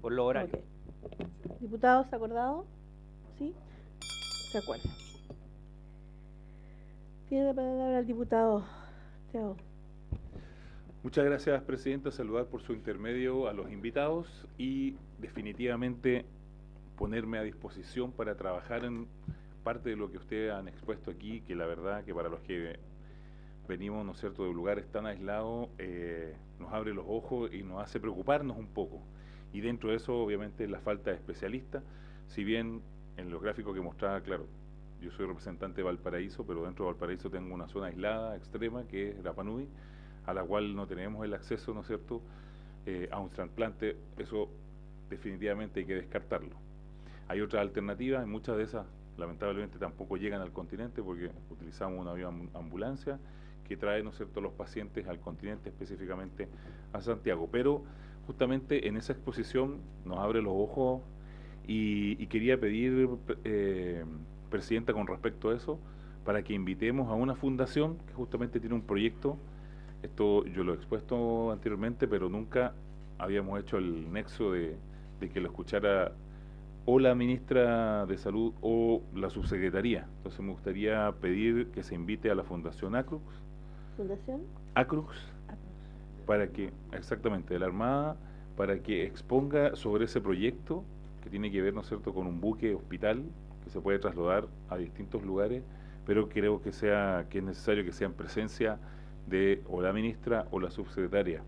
por los horarios. Okay. ¿Diputados acordados? ¿Sí? ¿Se acuerda? Tiene la palabra el diputado Thiago. Muchas gracias, Presidenta. Saludar por su intermedio a los invitados y definitivamente ponerme a disposición para trabajar en parte de lo que ustedes han expuesto aquí, que la verdad que para los que venimos, ¿no es cierto?, de lugares tan aislados, nos abre los ojos y nos hace preocuparnos un poco. Y dentro de eso, obviamente, la falta de especialistas, si bien en los gráficos que mostraba, claro, yo soy representante de Valparaíso, pero dentro de Valparaíso tengo una zona aislada, extrema, que es Rapa Nui, a la cual no tenemos el acceso, ¿no es cierto?, a un trasplante. Eso definitivamente hay que descartarlo. Hay otras alternativas, y muchas de esas lamentablemente tampoco llegan al continente porque utilizamos una ambulancia que trae, ¿no es cierto?, los pacientes al continente, específicamente a Santiago. Pero justamente en esa exposición nos abre los ojos y quería pedir, Presidenta, con respecto a eso, para que invitemos a una fundación que justamente tiene un proyecto. Esto yo lo he expuesto anteriormente, pero nunca habíamos hecho el nexo de que lo escuchara o la ministra de Salud o la subsecretaría. Entonces me gustaría pedir que se invite a la Fundación Acrux. ¿Fundación? Acrux, para que, exactamente, de la Armada, para que exponga sobre ese proyecto que tiene que ver, ¿no es cierto?, con un buque hospital que se puede trasladar a distintos lugares, pero creo que es necesario que sea en presencia de o la ministra o la subsecretaria.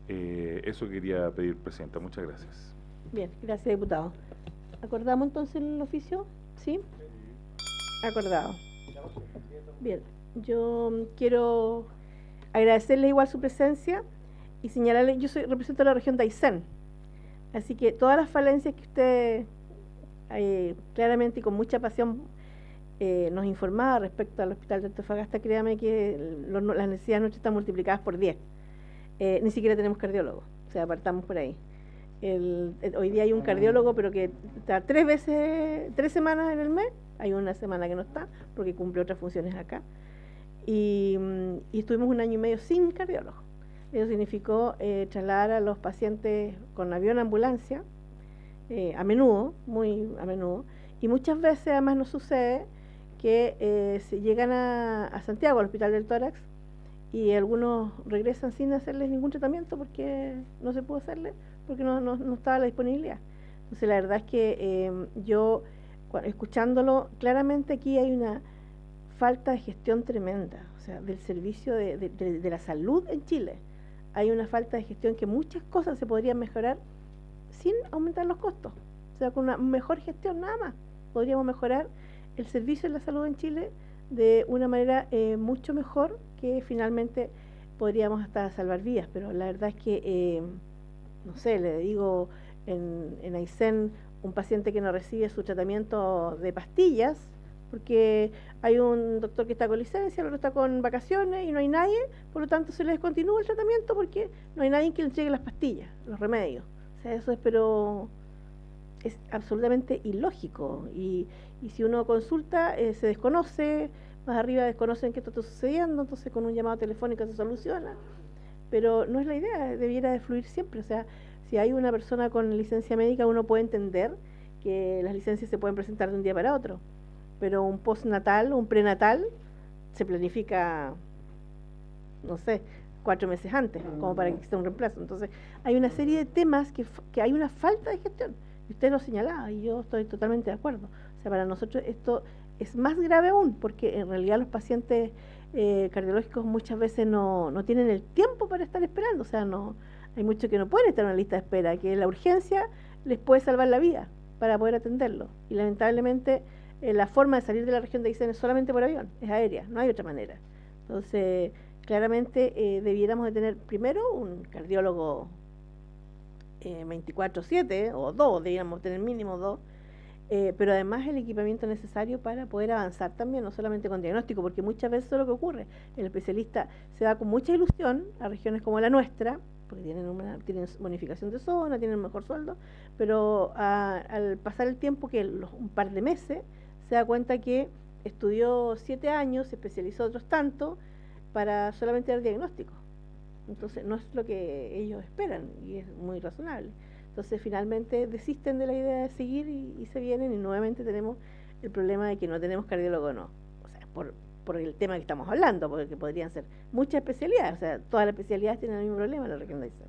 Eso quería pedir, Presidenta. Muchas gracias. Bien, gracias, diputado. ¿Acordamos entonces el oficio? ¿Sí? Acordado. Bien, yo quiero agradecerle igual su presencia y señalarle, represento la región de Aysén, así que todas las falencias que usted claramente y con mucha pasión nos informaba respecto al hospital de Antofagasta, créame que las necesidades nuestras están multiplicadas por 10. Ni siquiera tenemos cardiólogo, o sea, partamos por ahí. Hoy día hay un cardiólogo, pero que está 3 semanas en el mes, hay una semana que no está, porque cumple otras funciones acá. Y estuvimos 1 año y medio sin cardiólogo. Eso significó trasladar a los pacientes con avión ambulancia, a menudo, muy a menudo, y muchas veces además nos sucede que se llegan a Santiago, al Hospital del Tórax, y algunos regresan sin hacerles ningún tratamiento porque no se pudo hacerle, porque no estaba la disponibilidad. Entonces la verdad es que yo, escuchándolo, claramente aquí hay una falta de gestión tremenda, o sea, del servicio de la salud en Chile. Hay una falta de gestión que muchas cosas se podrían mejorar sin aumentar los costos. O sea, con una mejor gestión nada más podríamos mejorar el servicio de la salud en Chile de una manera mucho mejor, que finalmente podríamos hasta salvar vidas. Pero la verdad es que, no sé, le digo, en Aysén, un paciente que no recibe su tratamiento de pastillas, porque hay un doctor que está con licencia, el otro está con vacaciones y no hay nadie, por lo tanto se le descontinúa el tratamiento porque no hay nadie que le entregue las pastillas, los remedios. O sea, eso es absolutamente ilógico, y si uno consulta se desconoce, más arriba desconocen que esto está sucediendo, entonces con un llamado telefónico se soluciona, pero no es la idea, debiera de fluir siempre. O sea, si hay una persona con licencia médica, uno puede entender que las licencias se pueden presentar de un día para otro, pero un postnatal, un prenatal, se planifica, no sé, 4 meses antes, como para que exista un reemplazo. Entonces, hay una serie de temas que hay una falta de gestión, y usted lo señalaba, y yo estoy totalmente de acuerdo. O sea, para nosotros esto es más grave aún, porque en realidad los pacientes cardiológicos muchas veces no tienen el tiempo para estar esperando, o sea, hay muchos que no pueden estar en una lista de espera, que la urgencia les puede salvar la vida para poder atenderlo. Y lamentablemente la forma de salir de la región de Aysén es solamente por avión, es aérea, no hay otra manera. Entonces, claramente debiéramos de tener primero un cardiólogo 24/7, o dos, deberíamos tener mínimo dos, pero además el equipamiento necesario para poder avanzar también, no solamente con diagnóstico, porque muchas veces eso es lo que ocurre. El especialista se va con mucha ilusión a regiones como la nuestra, porque tienen bonificación de zona, tienen un mejor sueldo, pero al pasar el tiempo, que un par de meses, se da cuenta que estudió 7 años, se especializó otros tanto, para solamente dar diagnóstico. Entonces no es lo que ellos esperan, y es muy razonable. Entonces finalmente desisten de la idea de seguir y se vienen, y nuevamente tenemos el problema de que no tenemos cardiólogo, no. O sea, por el tema que estamos hablando, porque podrían ser muchas especialidades, o sea, todas las especialidades tienen el mismo problema en la región de Aysén.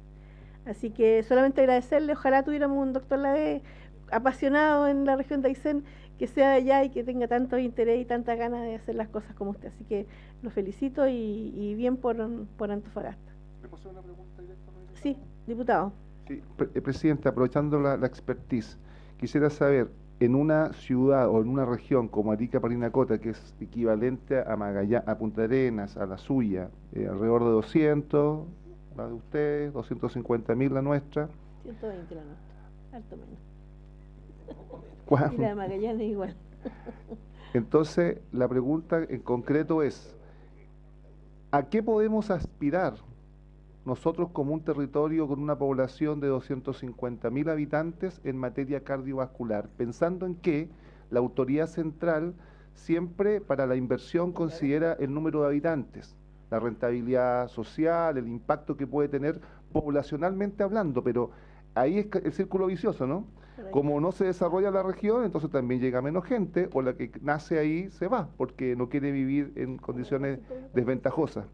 Así que solamente agradecerle, ojalá tuviéramos un doctor Lavey apasionado en la región de Aysén, que sea de allá y que tenga tanto interés y tantas ganas de hacer las cosas como usted. Así que lo felicito y bien por Antofagasta. ¿Le puedo hacer una pregunta directamente? Sí, diputado. Sí, Presidenta, aprovechando la expertise, quisiera saber, en una ciudad o en una región como Arica Parinacota, que es equivalente a Magallanes, a Punta Arenas, a la suya, alrededor de 200, la de ustedes, 250.000 la nuestra. 120 la nuestra, alto menos. ¿Cuál? Y la de Magallanes igual. Entonces, la pregunta en concreto es, ¿a qué podemos aspirar nosotros como un territorio con una población de 250.000 habitantes en materia cardiovascular, pensando en que la autoridad central siempre para la inversión considera el número de habitantes, la rentabilidad social, el impacto que puede tener poblacionalmente hablando, pero ahí es el círculo vicioso, ¿no? Como no se desarrolla la región, entonces también llega menos gente, o la que nace ahí se va, porque no quiere vivir en condiciones desventajosas.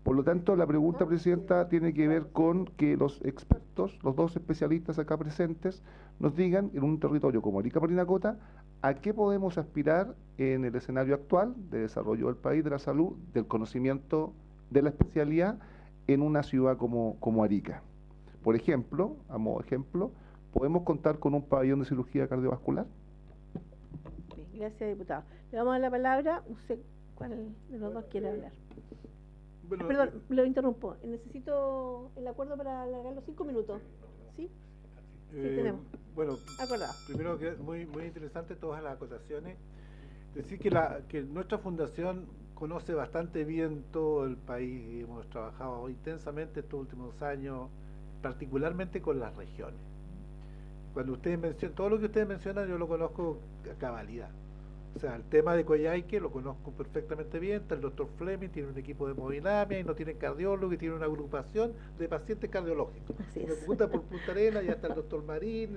Por lo tanto, la pregunta, Presidenta, tiene que ver con que los expertos, los dos especialistas acá presentes, nos digan, en un territorio como Arica Parinacota, a qué podemos aspirar en el escenario actual de desarrollo del país, de la salud, del conocimiento de la especialidad en una ciudad como Arica. Por ejemplo, a modo de ejemplo, ¿podemos contar con un pabellón de cirugía cardiovascular? Sí, gracias, diputado. Le vamos a dar la palabra, no sé cuál de los dos quiere hablar. Bueno, Perdón, lo interrumpo. Necesito el acuerdo para alargar los 5 minutos. ¿Sí? Sí, tenemos. Bueno, acordado. Primero, que muy interesante todas las acotaciones. Decir que nuestra fundación conoce bastante bien todo el país y hemos trabajado intensamente estos últimos años, particularmente con las regiones. Cuando ustedes mencionan, todo lo que ustedes mencionan yo lo conozco a cabalidad. O sea, el tema de Coyhaique lo conozco perfectamente bien, está el doctor Fleming, tiene un equipo de hemodinamia y no tiene cardiólogo y tiene una agrupación de pacientes cardiológicos. Si me preguntan por Punta Arenas, ya está el doctor Marín,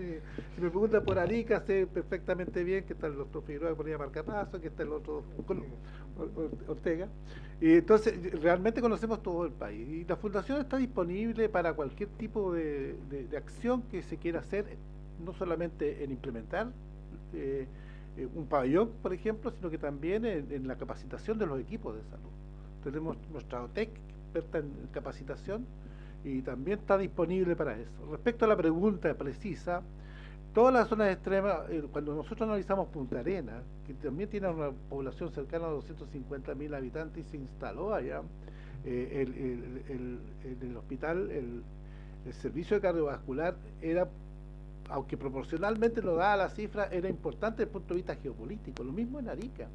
si me preguntan por Arica, sé perfectamente bien que está el doctor Figueroa que ponía marcapaso, que está el otro Ortega. Y entonces, realmente conocemos todo el país. Y la fundación está disponible para cualquier tipo de acción que se quiera hacer, no solamente en implementar un pabellón, por ejemplo, sino que también en la capacitación de los equipos de salud. Tenemos nuestra OTEC, experta en capacitación, y también está disponible para eso. Respecto a la pregunta precisa, todas las zonas extremas, cuando nosotros analizamos Punta Arenas, que también tiene una población cercana a 250.000 habitantes y se instaló allá, el hospital, el servicio de cardiovascular era, aunque proporcionalmente no daba la cifra, era importante desde el punto de vista geopolítico. Lo mismo en Arica.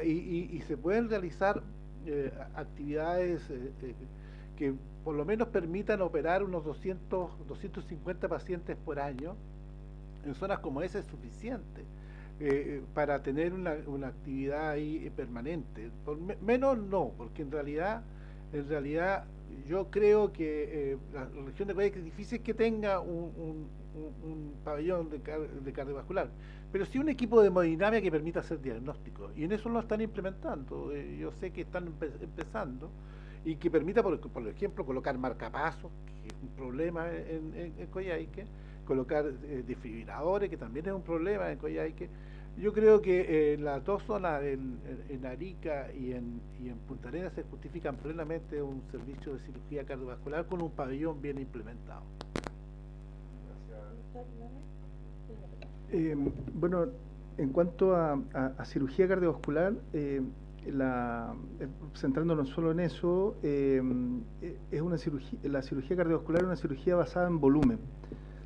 Y se pueden realizar actividades que por lo menos permitan operar unos 250 pacientes por año. En zonas como esa es suficiente para tener una actividad ahí permanente. Menos no, porque en realidad yo creo que la región de Coyhaique es difícil que tenga un pabellón de cardiovascular, pero sí un equipo de hemodinamia que permita hacer diagnóstico, y en eso lo están implementando. Yo sé que están empezando, y que permita, por ejemplo, colocar marcapasos, que es un problema en Coyhaique, colocar desfibriladores, que también es un problema en Coyhaique, Yo creo que las dos zonas, en Arica y en Punta Arenas, se justifican plenamente un servicio de cirugía cardiovascular con un pabellón bien implementado. Bueno, en cuanto a cirugía cardiovascular, centrándonos solo en eso, es una cirugía, la cirugía cardiovascular es una cirugía basada en volumen.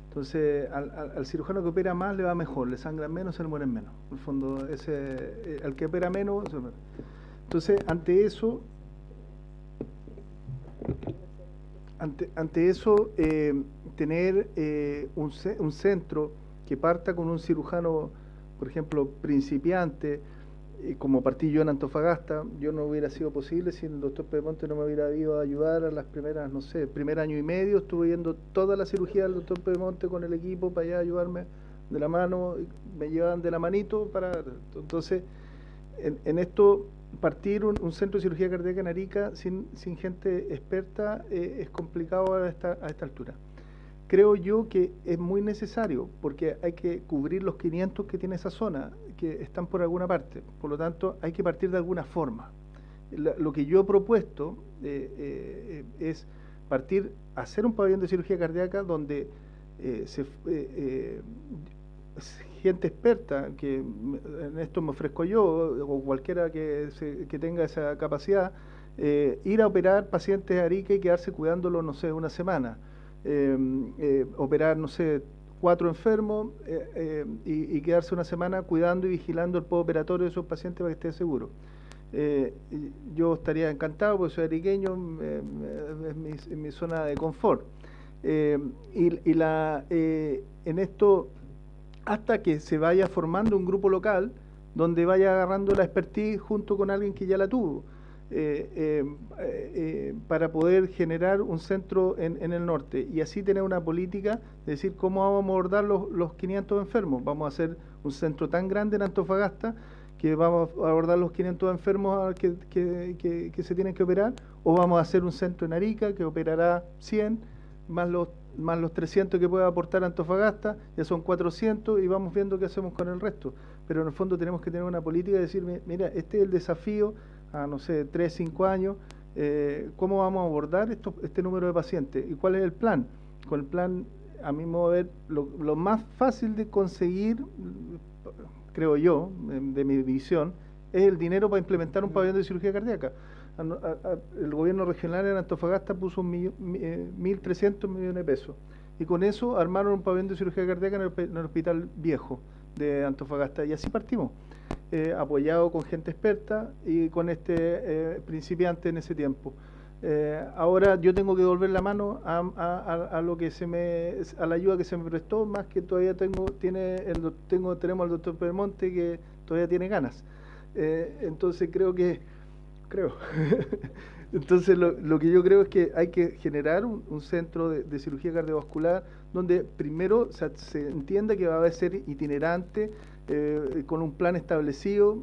Entonces, al cirujano que opera más le va mejor, le sangran menos, se le mueren menos. En el fondo, al que opera menos, entonces, ante eso, tener un centro que parta con un cirujano, por ejemplo, principiante, como partí yo en Antofagasta, yo no hubiera sido posible si el doctor Pedemonte no me hubiera ido a ayudar a las primeras, no sé, primer año y medio, estuve viendo toda la cirugía del doctor Pedemonte con el equipo para allá ayudarme de la mano, me llevaban de la manito entonces, en esto, partir un centro de cirugía cardíaca en Arica sin gente experta es complicado a esta altura. Creo yo que es muy necesario porque hay que cubrir los 500 que tiene esa zona, que están por alguna parte. Por lo tanto, hay que partir de alguna forma. Lo que yo he propuesto es hacer un pabellón de cirugía cardíaca donde gente experta, que en esto me ofrezco yo, o cualquiera que tenga esa capacidad, ir a operar pacientes de Arica y quedarse cuidándolos, no sé, una semana. Operar, no sé, 4 enfermos y quedarse una semana cuidando y vigilando el postoperatorio de esos pacientes para que esté seguro. Yo estaría encantado porque soy ariqueño, es mi zona de confort. En esto, hasta que se vaya formando un grupo local donde vaya agarrando la expertise junto con alguien que ya la tuvo. Para poder generar un centro en el norte y así tener una política de decir cómo vamos a abordar los 500 enfermos. Vamos a hacer un centro tan grande en Antofagasta que vamos a abordar los 500 enfermos que se tienen que operar, o vamos a hacer un centro en Arica que operará 100 más los 300 que puede aportar Antofagasta, ya son 400 y vamos viendo qué hacemos con el resto. Pero en el fondo tenemos que tener una política de decir, mira, este es el desafío a, no sé, 3, 5 años, ¿cómo vamos a abordar este número de pacientes? ¿Y cuál es el plan? Con el plan, a mi modo de ver, lo más fácil de conseguir, creo yo, de mi visión, es el dinero para implementar un pabellón de cirugía cardíaca. El gobierno regional en Antofagasta puso 1.300 millones de pesos. Y con eso armaron un pabellón de cirugía cardíaca en el hospital viejo de Antofagasta. Y así partimos. Apoyado con gente experta y con principiante en ese tiempo. Ahora yo tengo que devolver la mano a lo que a la ayuda que se me prestó, más que todavía tenemos al doctor Pedemonte que todavía tiene ganas. Entonces entonces lo que yo creo es que hay que generar un centro de cirugía cardiovascular donde primero se entienda que va a ser itinerante, con un plan establecido,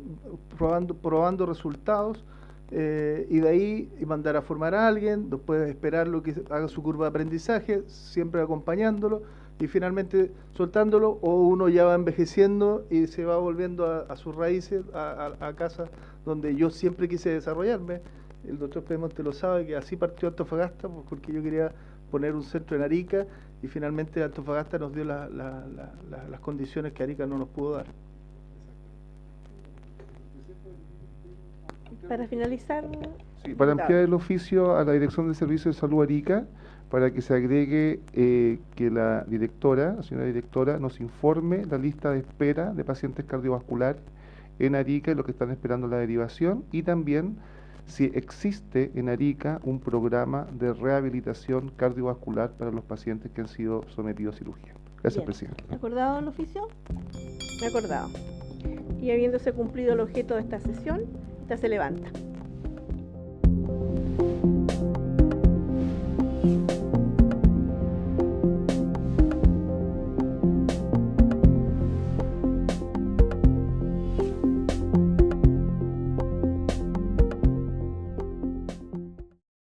probando resultados, y de ahí mandar a formar a alguien, después esperar lo que haga su curva de aprendizaje, siempre acompañándolo y finalmente soltándolo, o uno ya va envejeciendo y se va volviendo a sus raíces, a casa donde yo siempre quise desarrollarme. El doctor Pedemonte lo sabe, que así partió Antofagasta, porque yo quería poner un centro en Arica y finalmente Antofagasta nos dio las condiciones que Arica no nos pudo dar. Para finalizar... Sí, para ampliar el oficio a la Dirección de Servicios de Salud Arica, para que se agregue que la señora directora, nos informe la lista de espera de pacientes cardiovasculares en Arica y los que están esperando la derivación, y también si existe en Arica un programa de rehabilitación cardiovascular para los pacientes que han sido sometidos a cirugía. Gracias, presidente. ¿Acordado el oficio? Acordado. Y habiéndose cumplido el objeto de esta sesión, esta se levanta.